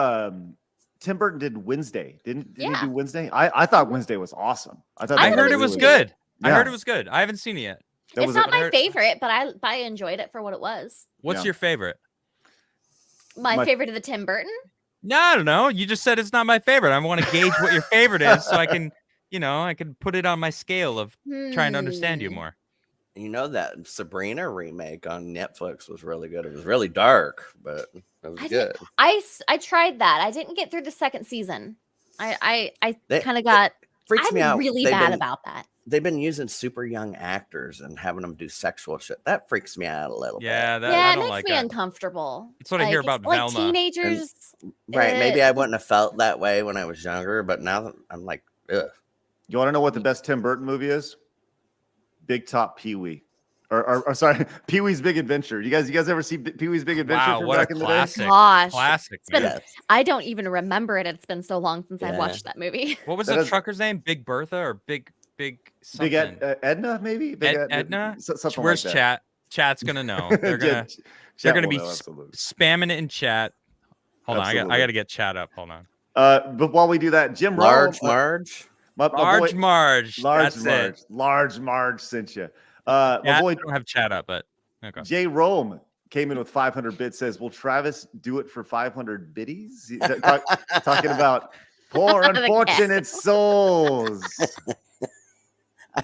Tim Burton did Wednesday. Didn't he Yeah. do Wednesday? I thought Wednesday was awesome. I thought I that heard it it was really good. I Yeah. heard it was good. I haven't seen it yet. That It's was not a- my favorite, but I enjoyed it for what it was. What's Yeah. your favorite? My My- favorite of the Tim Burton. No, I don't know. You just said it's not my favorite. I want to gauge what your favorite is so I can, I can put it on my scale of trying to understand you Hmm. more. You know that Sabrina remake on Netflix was really good. It was really dark, but it was I good. I tried that. I didn't get through the second season. I They- kind of got. Freaks me I'm out. really They've bad been- about that. They've been using super young actors and having them do sexual shit. That freaks me out a little Yeah, that, Yeah, I it don't makes like me that. uncomfortable. That's what I hear It's about like Velma. teenagers. bit. Right. Maybe uh, I wouldn't have felt that way when I was younger, but now that I'm like, ugh. You want to know what the best Tim Burton movie is? Big Top Pee-wee. Or sorry, Pee-wee's Big Adventure. You guys ever see Pee-wee's Big Adventure Wow, from what back a in the day? classic. Gosh, Classic. It's been- man. Yes. I don't even remember it. It's been so long since I've Yeah. watched that movie. What was That the is- trucker's name? Big Bertha or Big something? Big Edna, maybe? Big Edna? Something Where's like chat? Chat's gonna know. They're that. gonna Chat they're gonna will be know, absolutely. spamming it in chat. Hold on, I Absolutely. gotta get chat up. Hold on. But while we do that, Jim Large Rome, Marge. my Large boy, Marge. Large That's Marge, it. Large Marge sent you. My Yeah, boy I don't have chat up, but okay. Jay Rome came in with 500 bits. Says, "Will Travis do it for 500 biddies?" Talking about poor The cat. unfortunate souls.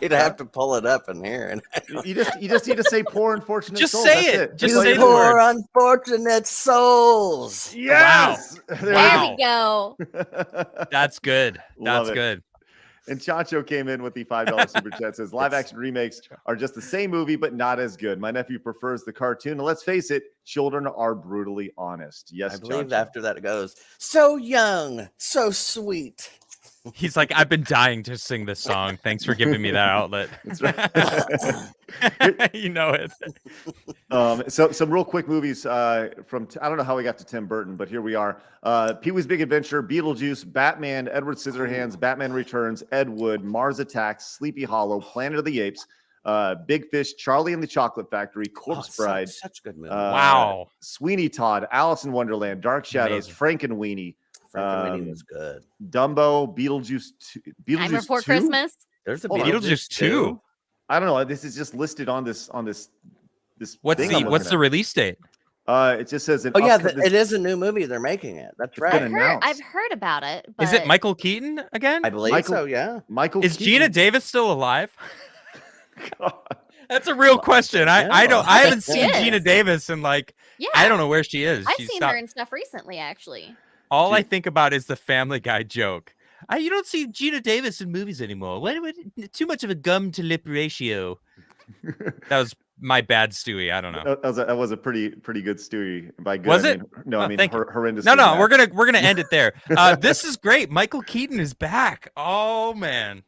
I'd have to pull it up in here. And You just need to say poor unfortunate Just souls. say That's it. Just you say the poor words. unfortunate souls. Yes. There There we go. we go. That's good. Love That's it. good. And Chacho came in with the $5 super chat. Says live action remakes are just the same movie, but not as good. My nephew prefers the cartoon. And let's face it, children are brutally honest. Yes, I believe Chacho. after that it goes, so young, so sweet. He's like, I've been dying to sing this song. Thanks for giving me that outlet. That's right. You know it. So some real quick movies from I don't know how we got to Tim Burton, but here we are. Pee-wee's Big Adventure, Beetlejuice, Batman, Edward Scissorhands, Batman Returns, Ed Wood, Mars Attacks, Sleepy Hollow, Planet of the Apes, Big Fish, Charlie and the Chocolate Factory, Corpse Bride, Such good movie. Wow. Sweeney Todd, Alice in Wonderland, Dark Shadows, Amazing. Frankenweenie, Frankenweenie was good. Dumbo, Beetlejuice 2. Time Beetlejuice Before 2? Christmas. There's a Hold on. Beetlejuice 2. I don't know. This is just listed on this What's thing the I'm what's looking the release date? at. It just says an Oh yeah, upcoming- it is a new movie. They're making it. That's been right. announced. I've heard about it. But Is it Michael Keaton again? I believe Michael- so. Yeah. Michael Is Keaton. Gina Davis still alive? God. That's a real question. I don't. I haven't She seen is. Gina Davis in like Yeah, I don't know where she is. I've She's seen stopped- her in stuff recently, actually. All I think about is the Family Guy joke. You don't see Gina Davis in movies anymore. Too much of a gum to lip ratio. That was my bad Stewie. I don't know. That was a pretty good Stewie. By good, Was I it? mean, no, Oh, I mean thank you. horrendous. No, we're gonna end it there. This is great. Michael Keaton is back. Oh man,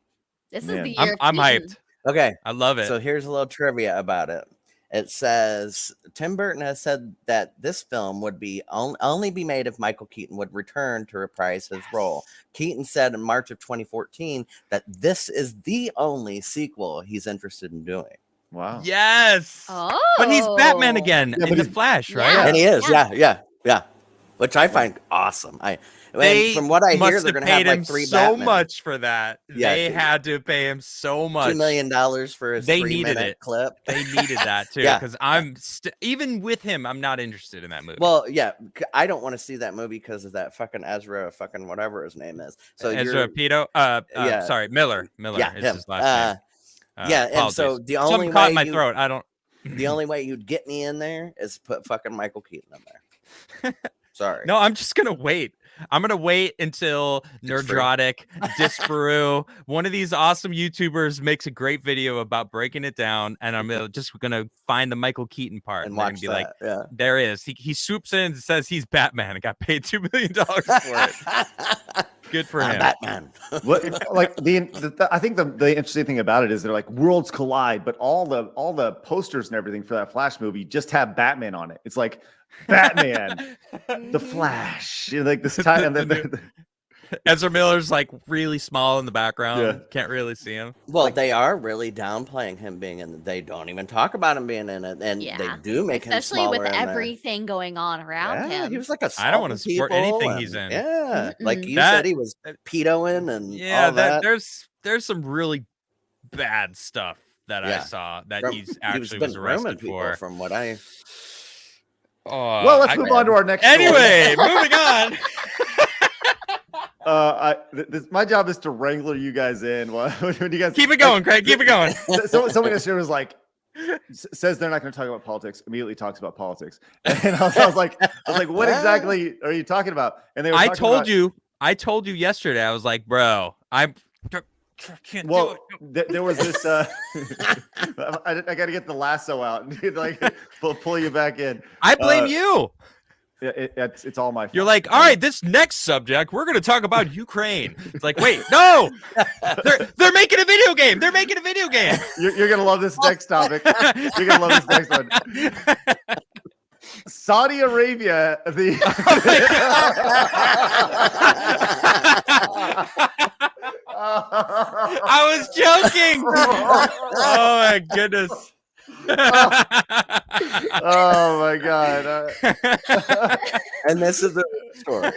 This Man. is the year. I'm of Keaton. hyped. Okay. I love it. So here's a little trivia about it. It says Tim Burton has said that this film would be only be made if Michael Keaton would return to reprise his role. Keaton said in March of 2014 that this is the only sequel he's interested in doing. Wow. Yes. Oh, But he's Batman again Yeah, in but the he's- Flash, Yeah. right? And he is, yeah. Which I find awesome. They from what I hear, must they're going to paid have him like 3 so Batman. much for that. Yeah, They dude. had to pay him so much. $2 million for his They 3 needed minute it. clip. They needed that too, Yeah. because I'm even with him, I'm not interested in that movie. Well, yeah, I don't want to see that movie because of that fucking Ezra, fucking whatever his name is. So Ezra you're, Pito, yeah. sorry, Miller yeah, is him. his last name. Yeah, and so Apologies. the only Something caught way in my you- throat. I don't. the only way you'd get me in there is put fucking Michael Keaton in there. Sorry. No, I'm just gonna wait. I'm gonna wait until Nerdrotic, Disparu, one of these awesome YouTubers makes a great video about breaking it down, and I'm just gonna find the Michael Keaton part and they're gonna watch be that. like, Yeah. there is. He swoops in and says he's Batman and got paid $2 million for it. Good for I'm him. Batman. What like I think the interesting thing about it is they're like worlds collide, but all the posters and everything for that Flash movie just have Batman on it. It's like Batman, the Flash, like this time, and then Ezra Miller's like really small in the background. Yeah. Can't really see him. Well, they are really downplaying him being in it. They don't even talk about him being in it, and they do make him especially smaller with in there. everything going on around Yeah, him. he was like a. I don't want to support anything he's in. Yeah, like you That- said, he was pedoing and Yeah, all that. there's some really bad stuff that I saw that he's actually was arrested for. From what I. well, let's move on to our next. Anyway, moving on. My job is to wrangle you guys in. When you guys Keep it going, Craig. Keep it going. Somebody yesterday was like, says they're not going to talk about politics. Immediately talks about politics, and I was like, what exactly are you talking about? And they were I told you yesterday. I was like, bro, I can't do it. There was this. I got to get the lasso out and like pull you back in. I blame you. It's all my fault. You're like, all right, this next subject, we're going to talk about Ukraine. It's like, wait, no, they're making a video game. They're making a video game. You're going to love this next topic. You're going to love this next one. Saudi Arabia, I was joking. Oh my goodness. Oh my god. And this is the story.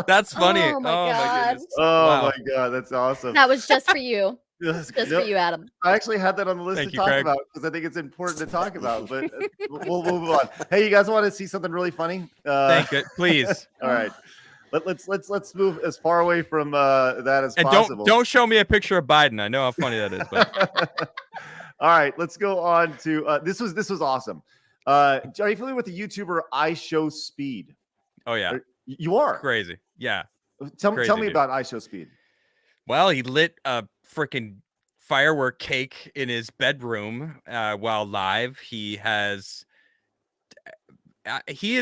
That's funny. Oh my God. goodness. Oh Wow. my god, that's awesome. That was just for you. Just Just for you, Adam. I actually had that on the list Thank to you, talk Craig. about because I think it's important to talk about. But we'll move on. Hey, you guys want to see something really funny? Thank you. Please. All right. Let's move as far away from that as And possible. don't show me a picture of Biden. I know how funny that is, but All right, let's go on to this was awesome. Are you familiar with the YouTuber IShowSpeed? oh yeah, You are crazy. Yeah. Tell Crazy, me dude. about IShowSpeed. Well, he lit a freaking firework cake in his bedroom while live. He is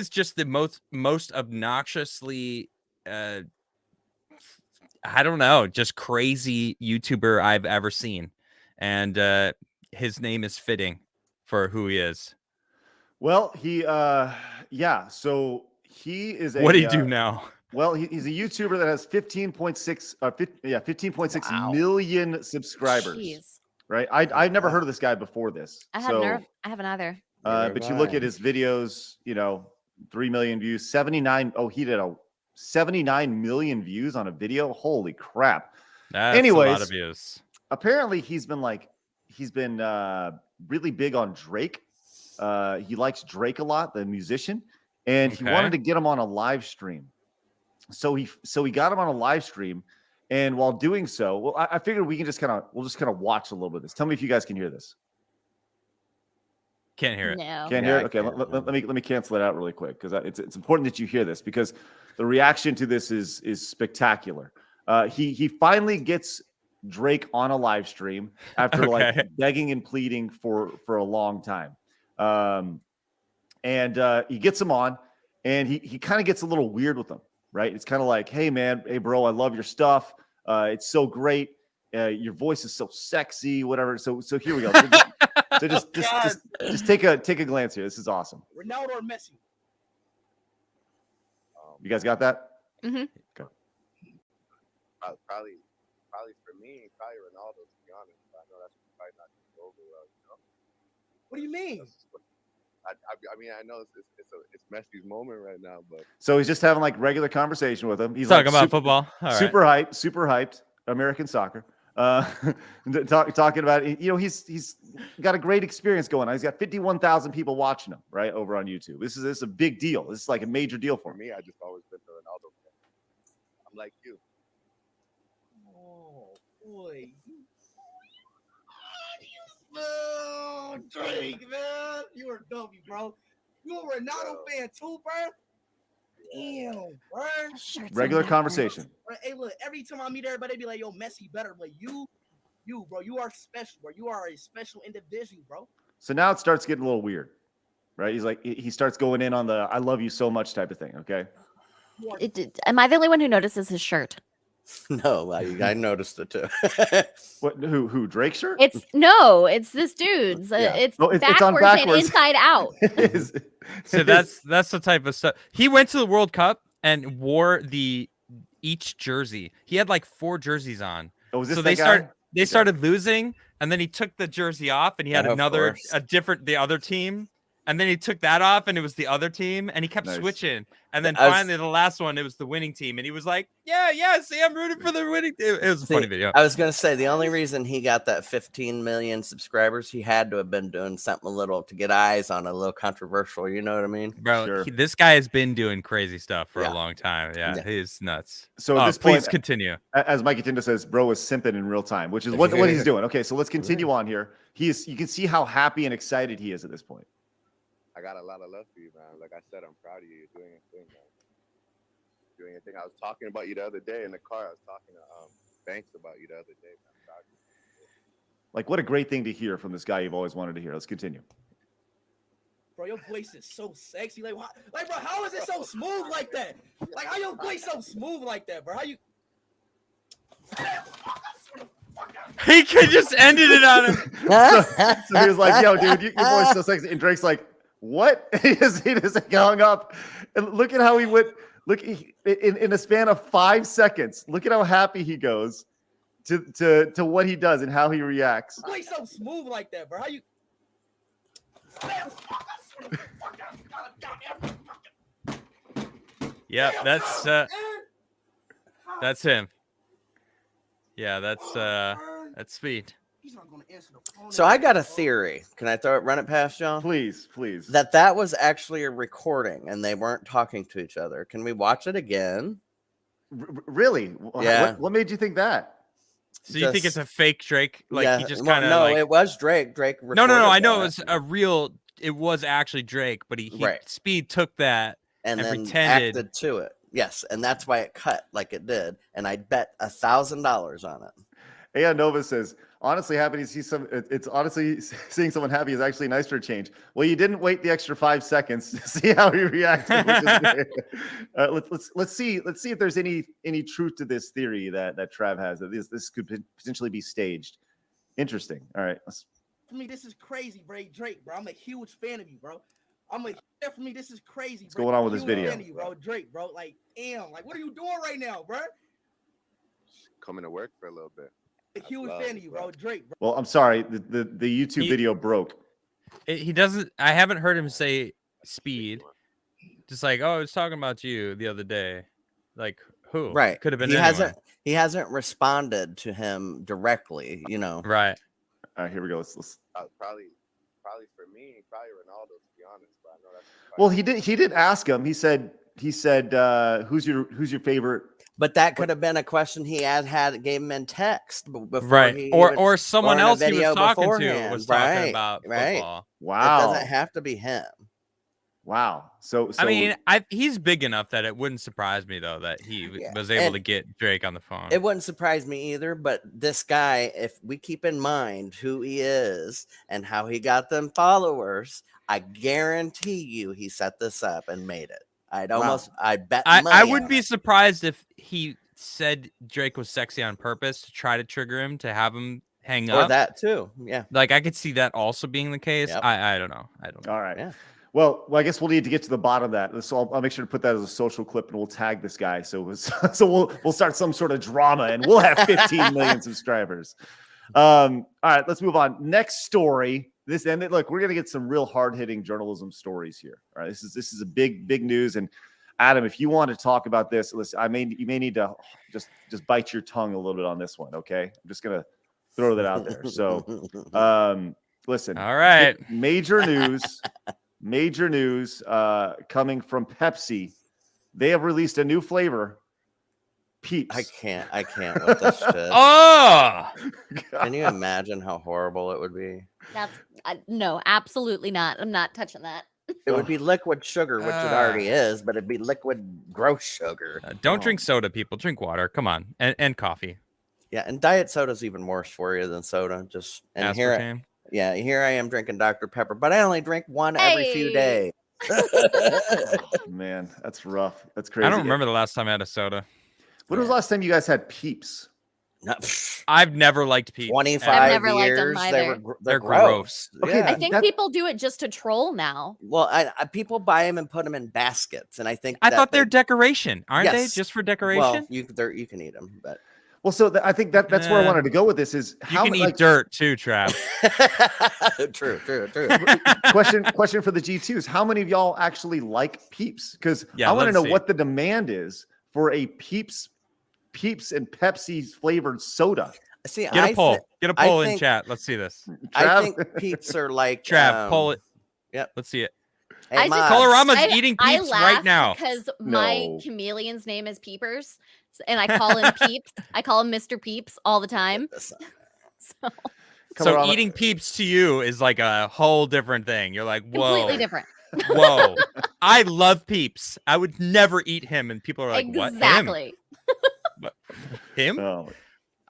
just the most obnoxiously I don't know, just crazy YouTuber I've ever seen. And his name is fitting for who he is. Well, so he is a What do you do now? Well, he's a YouTuber that has 15.6 million subscribers. Jeez. Right? I've never heard of this guy before this. I haven't either. But you look at his videos, 3 million views, 79. Oh, he did 79 million views on a video. Holy crap. That's Anyways, a lot of views. Apparently he's been really big on Drake. He likes Drake a lot, the musician, and he wanted to get him on a live stream. So he got him on a live stream, and while doing so, well, I figured we'll just kind of watch a little bit of this. Tell me if you guys can hear this. Can't hear it. No. Can't hear it. Okay, let me cancel it out really quick because it's important that you hear this because the reaction to this is spectacular. He finally gets Drake on a live stream after like begging and pleading for a long time. And he gets him on, and he kind of gets a little weird with him, right? It's kind of like, hey man, hey bro, I love your stuff. It's so great. Your voice is so sexy, whatever. So here we go. So just take a glance here. This is awesome. Ronaldo or Messi? You guys got that? Mm-hmm. Okay. Probably for me, probably Ronaldo, to be honest. I know that's probably not going to go over well, What do you mean? I mean, I know it's Messi's moment right now, but So he's just having like regular conversation with him. He's talking like about football. All right. super hyped, American soccer. Talking about, he's got a great experience going on. He's got 51,000 people watching him right over on YouTube. This is a big deal. This is like a major deal for for me. me, I just always been the Ronaldo fan. I'm like you. Oh boy. Oh, Drake, man. You are dopey, bro. You a Ronaldo fan too, bro? Damn, bro. Regular conversation. Bro, hey, look, every time I meet everybody, they be like, yo, Messi better. But you, bro, you are special, bro. You are a special individual, bro. So now it starts getting a little weird, right? He's like, he starts going in on the "I love you so much" type of thing. Okay. Am I the only one who notices his shirt? No, I noticed it too. What? Who? Drake shirt? It's this dude's. Yeah. It's No, it's backwards, on backwards. and inside out. It is- So it is- that's the type of stuff. He went to the World Cup and wore each jersey. He had like 4 jerseys on. Oh, was this So that they guy? started losing, and then he took the jersey off, and he had Of course. the other team, and then he took that off, and it was the other team, and he kept Nice. switching, and then I was- finally the last one, it was the winning team, and he was like, yeah, see, I'm rooting for the winning team. It was a funny video. I was gonna say the only reason he got that 15 million subscribers, he had to have been doing something a little to get eyes on, a little controversial. You know what I mean? Bro, Sure. this guy has been doing crazy stuff for Yeah. a long time. Yeah, Yeah. he's nuts. So at this please point, continue. as Mikey Tinda says, bro is simping in real time, which is what he's doing. Okay, so let's continue on here. You can see how happy and excited he is at this point. I got a lot of love for you, man. Like I said, I'm proud of you. You're doing your thing, man. Doing your thing. I was talking about you the other day in the car. I was talking to Banks about you the other day, man. I'm proud of you. Like, what a great thing to hear from this guy you've always wanted to hear. Let's continue. Bro, your voice is so sexy. Like, bro, how is it so smooth like that? Like, how your voice so smooth like that, bro? How you? He could just ended it on him. So he was like, yo, dude, your voice is so sexy. And Drake's like, what? he just hung up. And look at how he went. Look, in a span of 5 seconds, look at how happy he goes to what he does and how he reacts. Voice so smooth like that, bro? How you? Yep, that's him. Yeah, that's Speed. He's not gonna answer the phone. So I got a theory. Can I run it past y'all? Please. That was actually a recording, and they weren't talking to each other. Can we watch it again? Really? Yeah. What made you think that? So you think it's a fake Drake? Like yeah, he just well, kind of no, like it was Drake. Drake. No. recorded I know that. it was a real. It was actually Drake, but he Right. Speed took that and then pretended. acted to it. Yes, and that's why it cut like it did. And I bet $1,000 on it. Aeon Nova says, honestly, happy to see it's honestly seeing someone happy is actually nice for a change. Well, you didn't wait the extra 5 seconds to see how he reacted. Let's see if there's any truth to this theory that Trav has, that this could potentially be staged. Interesting. All right. For me, this is crazy, bro. Drake, bro. I'm a huge fan of you, bro. For me, this is crazy. What's going on with this Huge video? fan of you, bro. Drake, bro. Like, damn. Like, what are you doing right now, bro? Coming to work for a little bit. A huge fan of you, bro. Drake, bro. Well, I'm sorry. The YouTube video broke. He doesn't. I haven't heard him say Speed. Just like, oh, I was talking about you the other day. Like who? Right. Could have been. He hasn't responded to him directly. You know. Right. All right. Here we go. Let's Probably for me, probably Ronaldo, to be honest. But I know that's Well, he did ask him. He said who's your favorite? But that could have been a question he gave him in text before. Right. Or someone else he was talking to was talking about football. Wow. It doesn't have to be him. Wow. So I mean, he's big enough that it wouldn't surprise me though that he was able to get Drake on the phone. It wouldn't surprise me either. But this guy, if we keep in mind who he is and how he got them followers, I guarantee you he set this up and made it. I bet I wouldn't be surprised if he said Drake was sexy on purpose to try to trigger him to have him hang up. Or that too. Yeah. Like I could see that also being the case. Yep. I don't know. All right. Yeah. Well, I guess we'll need to get to the bottom of that. So I'll make sure to put that as a social clip, and we'll tag this guy. So we'll start some sort of drama, and we'll have 15 million subscribers. All right, let's move on. Next story. Look, we're gonna get some real hard-hitting journalism stories here. All right, this is a big news. And Adam, if you want to talk about this, listen, you may need to just bite your tongue a little bit on this one. Okay, I'm just gonna throw that out there. So, listen. All right. Major news coming from Pepsi. They have released a new flavor. Peeps. I can't with this shit. Oh, can you imagine how horrible it would be? No, absolutely not. I'm not touching that. It would be liquid sugar, which it already is, but it'd be liquid gross sugar. Don't drink soda, people. Drink water. Come on, and coffee. Yeah, and diet soda's even worse for you than soda. Here I am drinking Dr. Pepper, but I only drink one every few days. Man, that's rough. That's crazy. I don't remember the last time I had a soda. When was the last time you guys had Peeps? I've never liked Peeps. 25 I've never liked them years. either. They're gross. Okay, Yeah. I think people do it just to troll now. Well, people buy them and put them in baskets, and I think I that thought they're decoration, aren't they? Yes. Just for well, decoration. you can eat them, but Well, so I think that's where I wanted to go with this. Is You how can eat like, dirt too, Trav. true. question for the G2s: how many of y'all actually like Peeps? Because Yeah, I want to let's know see. what the demand is for a Peeps and Pepsi flavored soda. See, Get a poll. Get a I poll in think- chat. Let's see this. I Trav? think Peeps are like Trav, poll it. Yep. Let's see it. Hey, I just- Mom. Colorama's eating Peeps laugh right now. because my No. chameleon's name is Peepers, and I call him Peeps. I call him Mr. Peeps all the time. So So Colorama- eating Peeps to you is like a whole different thing. You're like, whoa, completely different. whoa. I love Peeps. I would never eat him, and people are like, what? Exactly. Him? Oh,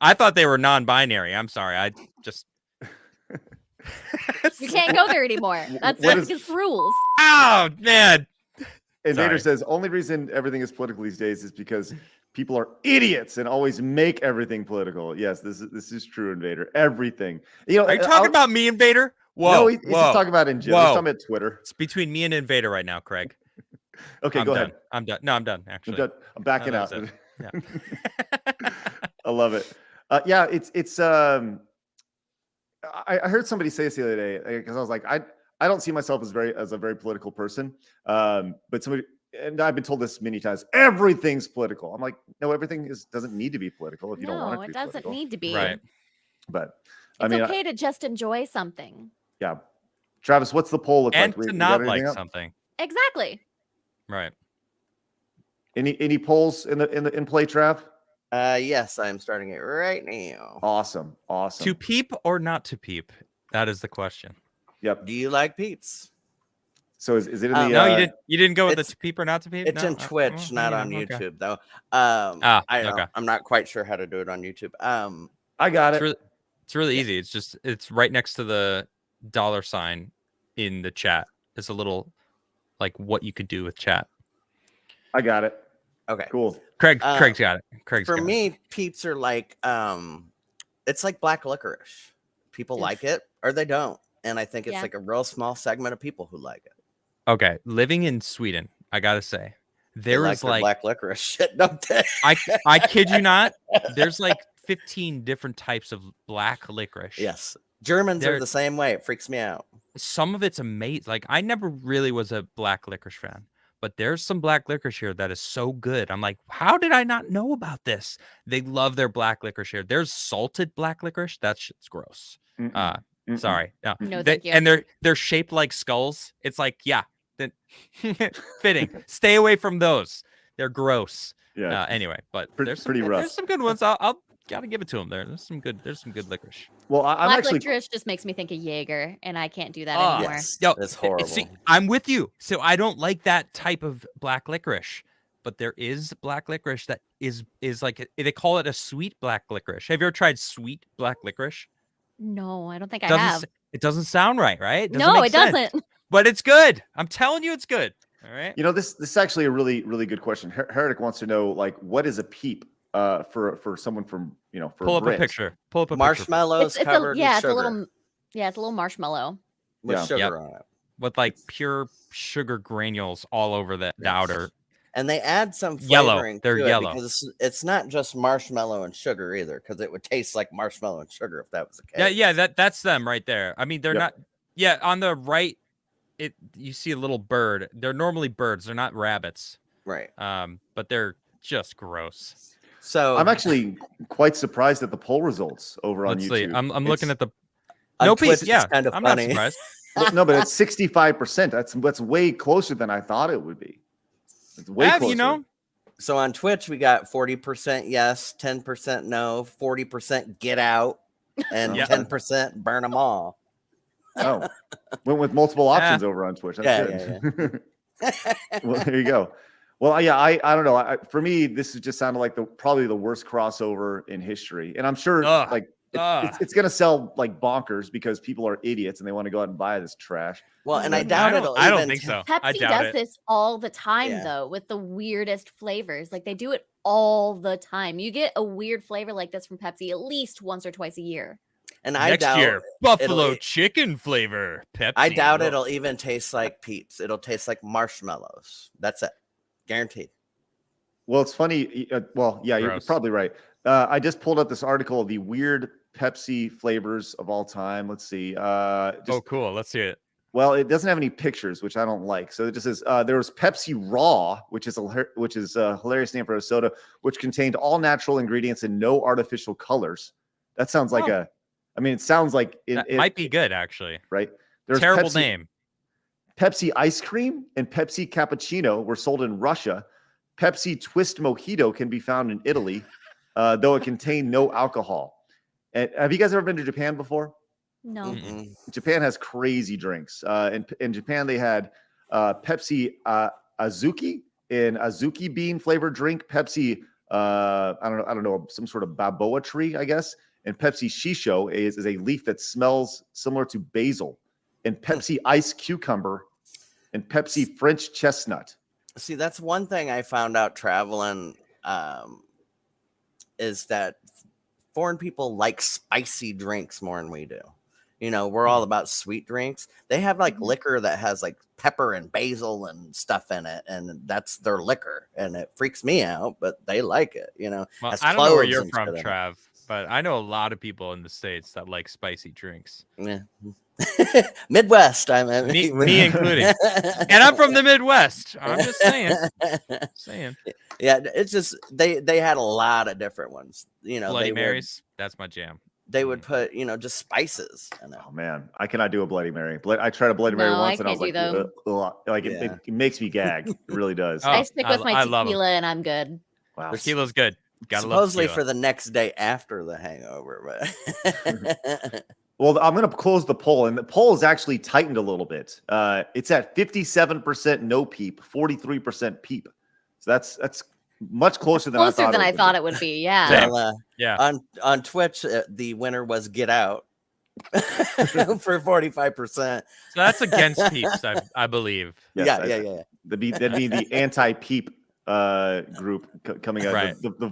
I thought they were non-binary. I'm sorry. I just. You can't go there anymore. That's What is- against rules. Oh man. Invader Sorry. says only reason everything is political these days is because people are idiots and always make everything political. Yes, this is true, Invader. Everything. You know, Are you talking about me, Invader? Whoa. No, he's whoa. just talking about in general. He's Whoa. talking about Twitter. It's between me and Invader right now, Craig. Okay, I'm go done. ahead. I'm done. No, I'm done. Actually, I'm done. I'm backing No, out. that's it. Yeah. I love it. Yeah, it's I heard somebody say this the other day because I was like, I don't see myself as a very political person. But somebody, and I've been told this many times, everything's political. I'm like, no, everything doesn't need to be political if you don't want No, it to it be doesn't political. need to be. Right. But It's I mean, okay to just enjoy something. yeah. Travis, what's the poll look And like? to We not got like anything up? something. Exactly. Right. Any polls in play, Trav? Yes, I'm starting it right now. Awesome. To peep or not to peep? That is the question. Yep. Do you like Peeps? So is it in the? No, you didn't go with the it's- to peep or not to peep. It's No? in Twitch, not on okay. YouTube though. Okay. I'm not quite sure how to do it on YouTube. I got it. It's really easy. It's right next to the $sign in the chat. It's a little like what you could do with chat. I got it. Okay. Cool. Craig's got it. Craig's For got it. me, Peeps are like it's like black licorice. People like it or they don't. And I think it's Yeah. like a real small segment of people who like it. Okay, living in Sweden, I gotta say, They there like is their like black licorice shit, don't they? I kid you not, there's like 15 different types of black licorice. Yes. Germans They're- are the same way. It freaks me out. Some of it's amazing. Like I never really was a black licorice fan, but there's some black licorice here that is so good. I'm like, how did I not know about this? They love their black licorice here. There's salted black licorice. That shit's gross. Sorry. No. No, They- thank you. and they're shaped like skulls. It's like, yeah, then fitting. Stay away from those. They're gross. Yeah. Anyway, but Pretty rough. There's some good ones. I'll gotta give it to them. There's some good licorice. Well, I'm Black actually. licorice just makes me think of Jaeger, and I can't do that Ah, anymore. Yes. Yo, It's horrible. See, I'm with you. So I don't like that type of black licorice, but there is black licorice that is like they call it a sweet black licorice. Have you ever tried sweet black licorice? No, I don't think I Doesn't have. it doesn't sound right, right? No, make it sense. doesn't. But it's good. I'm telling you, it's good. All right. You know, this is actually a really, really good question. Heretic wants to know, like, what is a peep for someone from, for Pull up Brit? a picture. Pull up a picture Marshmallows It's covered with it's sugar. a little it's a little marshmallow. with Yeah. sugar Yep. on it. with like pure sugar granules all over the outer. And they add some Yellow. flavoring They're to it yellow. because it's not just marshmallow and sugar either, because it would taste like marshmallow and sugar if that was the case. Yeah, that's them right there. I mean, they're Yep. not. Yeah, on the right, you see a little bird. They're normally birds. They're not rabbits. Right. But they're just gross. So I'm actually quite surprised at the poll results over on Let's YouTube. see. I'm looking at the on no Twitch, piece. Yeah, it's kind of I'm funny. not surprised. Well, no, but it's 65%. That's way closer than I thought it would be. It's way Have closer. you know? So on Twitch, we got 40% yes, 10% no, 40% get out, and Yeah. 10% burn them all. Oh, went with multiple options over on Twitch. That's good. Well, there you go. Well, yeah, I don't know. For me, this has just sounded like probably the worst crossover in history, and I'm sure Ugh. like It's going to sell like bonkers because people are idiots and they want to go out and buy this trash. Well, and I And doubt I don't think so. I Pepsi doubt does it. this all the time, Yeah. though, with the weirdest flavors. Like they do it all the time. You get a weird flavor like this from Pepsi at least once or twice a year. And I Next doubt year, buffalo it'll- chicken flavor Pepsi. I doubt it'll even taste like Peeps. It'll taste like marshmallows. That's it, guaranteed. Well, it's funny. Well, yeah, you're Gross. probably right. I just pulled up this article of the weird Pepsi flavors of all time. Let's see. Oh, cool. Let's see it. Well, it doesn't have any pictures, which I don't like. So it just says there was Pepsi Raw, which is a hilarious name for a soda, which contained all natural ingredients and no artificial colors. That sounds like it sounds like That might be good, actually. right. There's Terrible Pepsi, name. Pepsi ice cream and Pepsi cappuccino were sold in Russia. Pepsi Twist Mojito can be found in Italy, though it contained no alcohol. And have you guys ever been to Japan before? No. Mm-mm. Japan has crazy drinks. In Japan, they had Pepsi Azuki, an Azuki bean flavored drink. Pepsi, I don't know, some sort of baboa tree, I guess. And Pepsi Shisho is a leaf that smells similar to basil. And Pepsi Ice Cucumber, and Pepsi French Chestnut. See, that's one thing I found out traveling is that foreign people like spicy drinks more than we do. You know, we're all about sweet drinks. They have like liquor that has like pepper and basil and stuff in it, and that's their liquor, and it freaks me out, but they like it. You know, Well, has I don't know where cloves you're and from, shit in it. Trav, but I know a lot of people in the States that like spicy drinks. Yeah. Midwest, Me including. And I'm from the Midwest. I'm just saying. Yeah, it's just they had a lot of different ones. You know, Bloody they Marys, that's my jam. they would put, you know, just spices in it. Oh man, I cannot do a Bloody Mary. I tried a Bloody Mary No, I once, and I was can't like, do them. ugh. Like Yeah. it makes me gag. It really does. Oh, I stick with my I love 'em. tequila and I'm good. Wow. Tequila's good. Gotta love Supposedly tequila. for the next day after the hangover, but Well, I'm going to close the poll, and the poll is actually tightened a little bit. It's at 57% no peep, 43% peep. So that's much closer than Closer I than I thought thought it would be. Yeah. Same. well, Yeah. on Twitch, the winner was Get Out for 45%. So that's against peeps, I believe. Yes, Yeah. That'd be the anti-peep group coming out. Right. The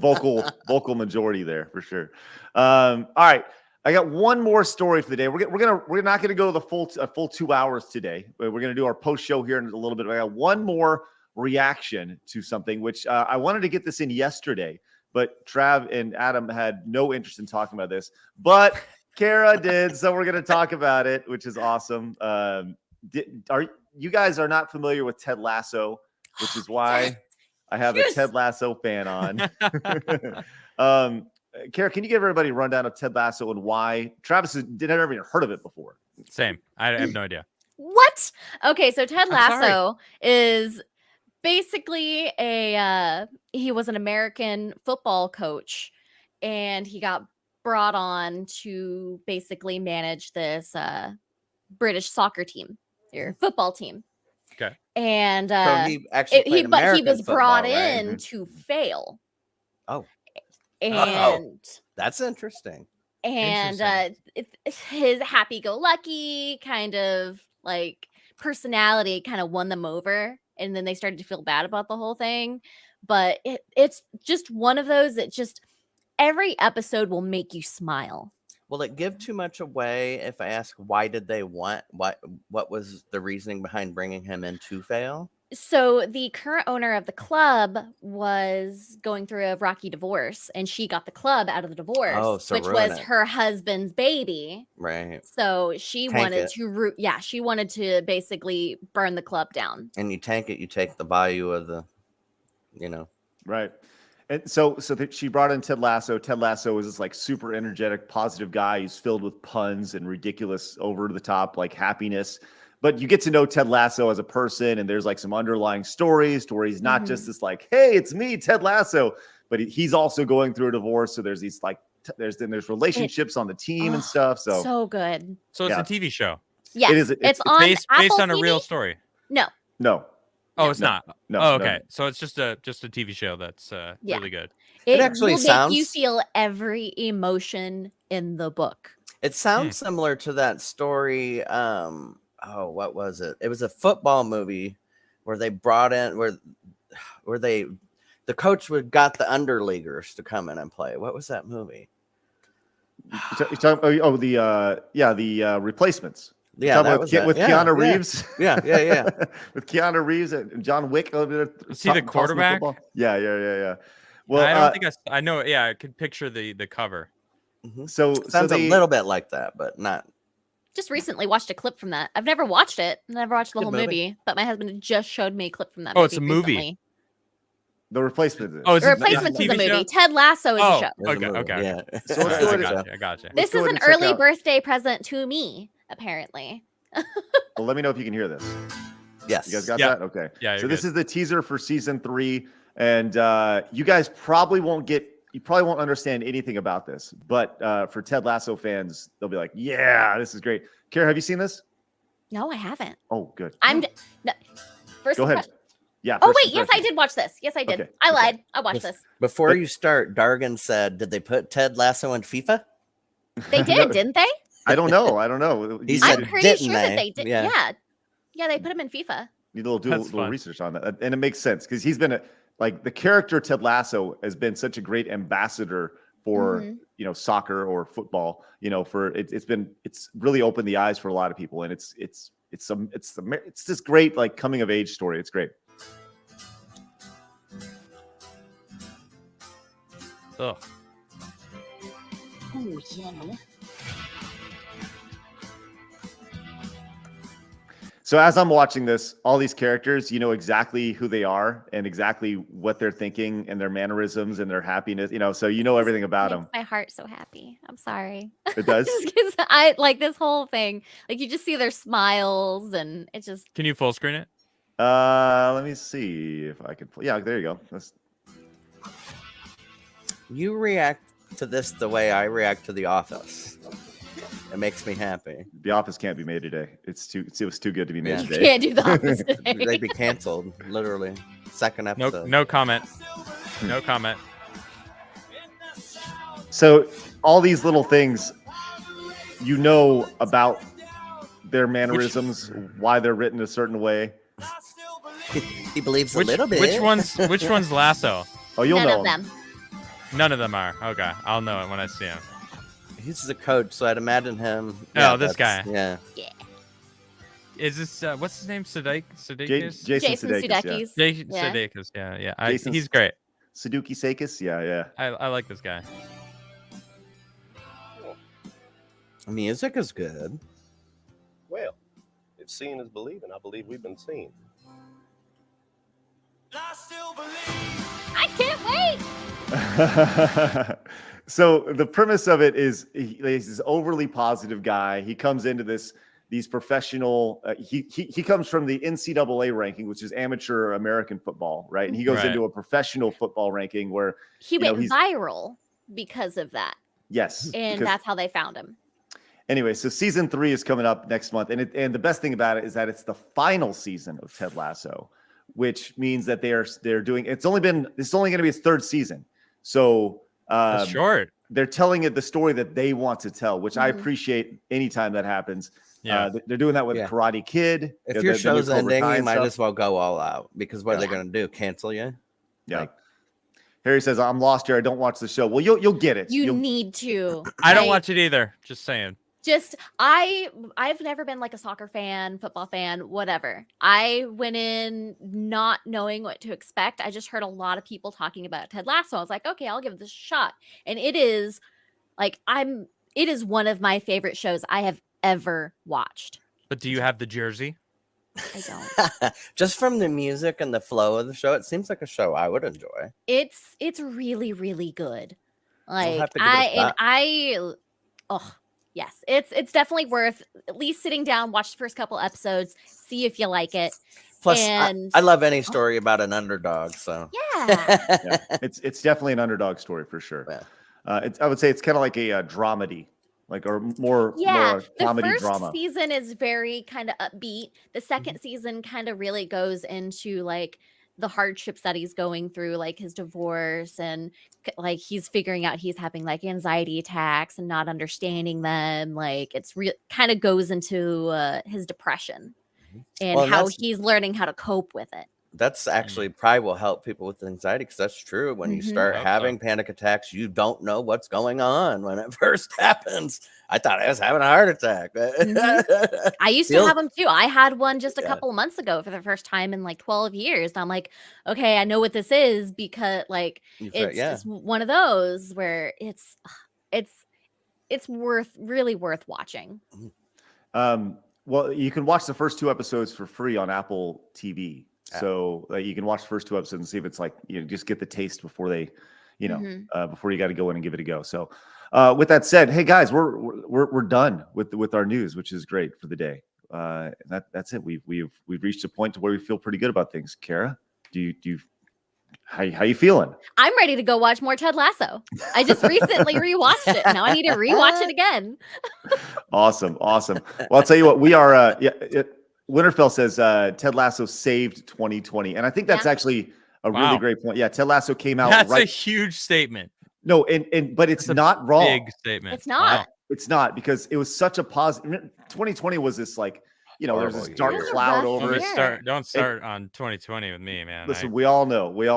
vocal majority there for sure. All right. I got one more story for the day. We're not gonna go the full 2 hours today. We're gonna do our post show here in a little bit. I got one more reaction to something which I wanted to get this in yesterday, but Trav and Adam had no interest in talking about this, but Cara did, so we're gonna talk about it, which is awesome. You guys are not familiar with Ted Lasso, which is why I have a Ted Lasso fan on. Cara, can you give everybody a rundown of Ted Lasso and why? Travis had never even heard of it before. Same. I have no idea. What? Okay, so Ted I'm sorry. Lasso is basically he was an American football coach, and he got brought on to basically manage this British soccer team or football team. Okay. And So he actually played he American was brought football, right? in to fail. Oh. And That's interesting. and his happy-go-lucky kind of like personality kind of won them over, and then they started to feel bad about the whole thing. But it's just one of those that just every episode will make you smile. Will it give too much away if I ask why did they want what was the reasoning behind bringing him in to fail? So the current owner of the club was going through a rocky divorce, and she got the club out of the divorce, so which ruin was it. her husband's baby. Right. So she Tank wanted it. to she wanted to basically burn the club down. And you tank it, you take the value of the, Right. And so she brought in Ted Lasso. Ted Lasso is this like super energetic, positive guy. He's filled with puns and ridiculous, over the top like happiness. But you get to know Ted Lasso as a person, and there's like some underlying stories where he's not just this like, hey, it's me, Ted Lasso, but he's also going through a divorce. So there's these like there's relationships on the team and stuff. So good. So it's a TV show. Yes, it is. It's on based Apple on a TV? real story. No. No. Oh, it's not. No, Oh, no, okay. no. So it's just a TV show that's Yeah. really good. It actually will make you sounds- feel every emotion in the book. It sounds similar to that story. What was it? It was a football movie where they brought in where the coach got the underleaguers to come in and play. What was that movie? You're talking, the Replacements. Yeah, Talking that about was with it. Keanu Yeah, Reeves. Yeah. With Keanu Reeves and John Wick. Is he the quarterback? Yeah. Well, I don't think I know. Yeah, I could picture the cover. So Sounds a little bit like that, but not. Just recently watched a clip from that. I've never watched it. Never watched the Good whole movie. movie, but my husband just showed me a clip from that. Oh, it's a movie. recently. The Replacements. Oh, is The it Replacements is a TV show? movie. Ted Lasso is a Oh, show. There's a movie, okay. Yeah. So let's I go gotcha. I gotcha. This go is ahead an and check early out- birthday present to me, apparently. Well, let me know if you can hear this. Yes. You guys got Yeah. that? Okay. Yeah, So you're this good. is the teaser for season 3, and you guys probably won't understand anything about this, but for Ted Lasso fans, they'll be like, "Yeah, this is great." Cara, have you seen this? No, I haven't. Oh, good. No, first Go ahead. impression- Yeah. Oh first wait, yes, I did watch this. Yes, I did. Okay, I okay. lied. I watched this. Before you start, Dargan said, "Did they put Ted Lasso in FIFA?" They did, didn't they? I don't know. He You said, I'm pretty didn't sure that they? they did. Yeah. Yeah, they put him in FIFA. need a That's little fun. research on that, and it makes sense because he's been the character Ted Lasso has been such a great ambassador for soccer or football. It's really opened the eyes for a lot of people, and it's this great coming of age story. It's great. Ugh. Oh, yeah. So as I'm watching this, all these characters, you know exactly who they are and exactly what they're thinking and their mannerisms and their happiness. So you know everything about them. Makes my heart so happy. I'm sorry. It does. Just 'cause I like this whole thing. Like you just see their smiles, and it just Can you full screen it? Let me see if I can. Yeah, there you go. You react to this the way I react to The Office. It makes me happy. The Office can't be made today. It was too good to be made Yeah. you today. can't do the Office today. They'd be canceled, literally. Second No, episode. no comment. No comment. So all these little things, about their mannerisms, why they're written a certain way. He believes a little bit. Which one's Lasso? Oh, you'll None know of them. None of them are. Okay, I'll know it when I see him. He's the coach, so I'd imagine him. Oh, this that's- guy. Yeah. Yeah. Is this what's his name? Sudeikis? Jason Jason Sudeikis. Yeah. Sudeikis. Yeah. Yeah. Sudeikis. Yeah. Jason's- He's great. Sudoku Sakis. Yeah. I like this guy. Music is good. Well, if seeing is believing, I believe we've been seen. I can't wait. So the premise of it is he's this overly positive guy. He comes into these professional. He comes from the NCAA ranking, which is amateur American football, right? And he goes Right. into a professional football ranking where He know, went he's- viral because of that, yes, and because- that's how they found him. Anyway, so season 3 is coming up next month, and the best thing about it is that it's the final season of Ted Lasso, which means that they're doing. It's only going to be its 3rd season, so That's short. they're telling it the story that they want to tell, which I Mhm. appreciate anytime that happens. Yeah. They're doing that with Yeah. Karate Kid. If the your new show's Cobra ending, Kai you and might stuff. as well go all out because what are they Yeah. going to do? Cancel you? Yeah. Like- Harry says, "I'm lost here. I don't watch the show." Well, you'll get it. You You'll- need to. I don't watch it either. Just saying. Just I've never been like a soccer fan, football fan, whatever. I went in not knowing what to expect. I just heard a lot of people talking about Ted Lasso. I was like, okay, I'll give this a shot. And it is one of my favorite shows I have ever watched. But do you have the jersey? I don't. Just from the music and the flow of the show, it seems like a show I would enjoy. It's really, really good. Like have to give it a shot. yes, it's definitely worth at least sitting down, watch the first couple episodes, see if you like it. Plus, And I love any story about an underdog. So yeah. Yeah, it's definitely an underdog story for sure. Yeah. I would say it's kind of like a dramedy. like, or more Yeah, the comedy first drama. season is very kind of upbeat. The second season kind of really goes into like the hardships that he's going through, like his divorce, and like he's figuring out he's having like anxiety attacks and not understanding them. Like it's real kind of goes into his depression and Well, and how that's- he's learning how to cope with it. That's actually probably will help people with anxiety, because that's true. When you start Hope having panic attacks, you don't know what's going on when it first happens. I thought I was having a heart attack. I used to Feels- have them too. I had one just a Yeah. couple of months ago for the first time in like 12 years. And I'm like, okay, I know what this is, because like it's one of those where it's really worth watching. Well, you can watch the first 2 episodes for free on Apple TV. So you can watch the first 2 episodes and see if it's like, just get the taste before they, before you got to go in and give it a go. So with that said, hey guys, we're done with our news, which is great for the day. That's it. We've reached a point to where we feel pretty good about things. Cara, how you feeling? I'm ready to go watch more Ted Lasso. I just recently rewatched it. Now I need to rewatch it again. Awesome. Well, I'll tell you what, we are, Winterfell says Ted Lasso saved 2020. And I think that's actually a really great point. Yeah, Ted Lasso came out. That's a huge statement. No, but it's not wrong. Big statement. It's not. Wow. It's not, because it was such a positive. 2020 was this like, there's this dark cloud over it. Don't start on 2020 with me, man. Listen, we all know. We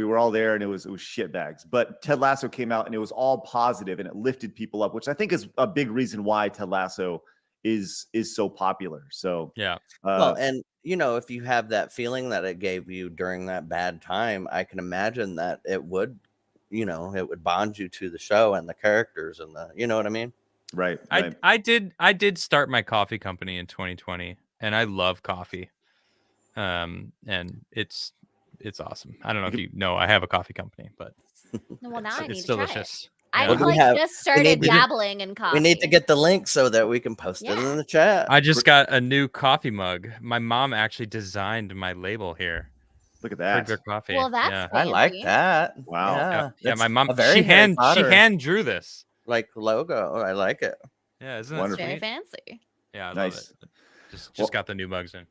were all there, and it was shit bags. But Ted Lasso came out, and it was all positive, and it lifted people up, which I think is a big reason why Ted Lasso is so popular. So yeah. Well, and if you have that feeling that it gave you during that bad time, I can imagine that it would, it would bond you to the show and the characters and the, you know what I mean? Right. I did start my coffee company in 2020, and I love coffee. And it's awesome. I don't know if you know I have a coffee company, but Well, now I need it's to try delicious. it. I just started dabbling in coffee. We need to get the link so that we can post it in the chat. I just got a new coffee mug. My mom actually designed my label here. Look at that. For coffee. Well, that's I like that. Wow. Yeah, my mom, she hand drew this. Like logo. I like it. Yeah, isn't It's it very sweet? fancy. Yeah, I Nice. love it. Just got the new mugs in.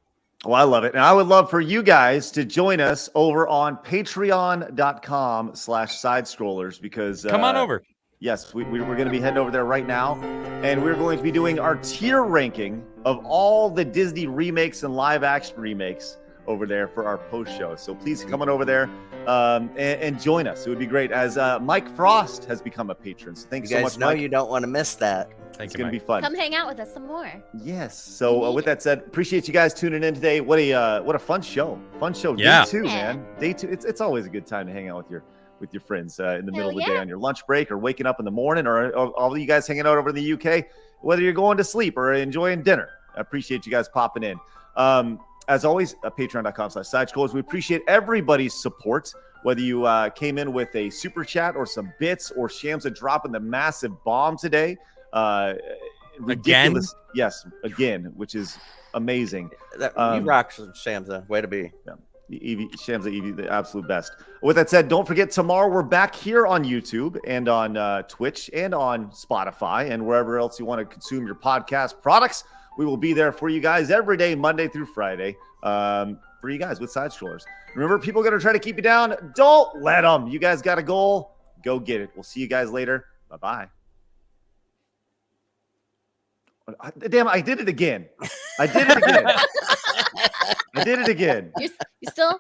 Well, I love it. And I would love for you guys to join us over on patreon.com/sidescrollers, because come on over. Yes, we're going to be heading over there right now, and we're going to be doing our tier ranking of all the Disney remakes and live action remakes over there for our post show. So please come on over there and join us. It would be great, as Mike Frost has become a patron. So thanks so much, Mike. You don't want to miss that. It's going to be fun. Come hang out with us some more. Yes. So with that said, appreciate you guys tuning in today. What a fun show. Yeah. Day 2, man. Day 2. It's always a good time to hang out with your friends in the middle of the day on your lunch break, or waking up in the morning, or all of you guys hanging out over in the UK, whether you're going to sleep or enjoying dinner. I appreciate you guys popping in. As always, patreon.com/sidescrollers. We appreciate everybody's support, whether you came in with a super chat or some bits, or Shamsa dropping the massive bomb today. Ridiculous. Again? Yes, again, which is amazing. You rock, Shamsa. Way to be. Yeah. Shamsa, the absolute best. With that said, don't forget, tomorrow we're back here on YouTube and on Twitch and on Spotify and wherever else you want to consume your podcast products. We will be there for you guys every day, Monday through Friday, for you guys with SideScrollers. Remember, people are going to try to keep you down. Don't let them. You guys got a goal. Go get it. We'll see you guys later. Bye-bye. Damn, I did it again. I did it again. You still?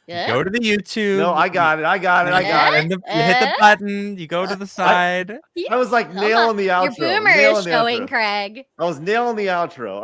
Yeah. Go to the YouTube. No, I got it. And you hit the button. You go to the side. I was like nailing the outro. Your boomer is showing, Craig. I was nailing the outro.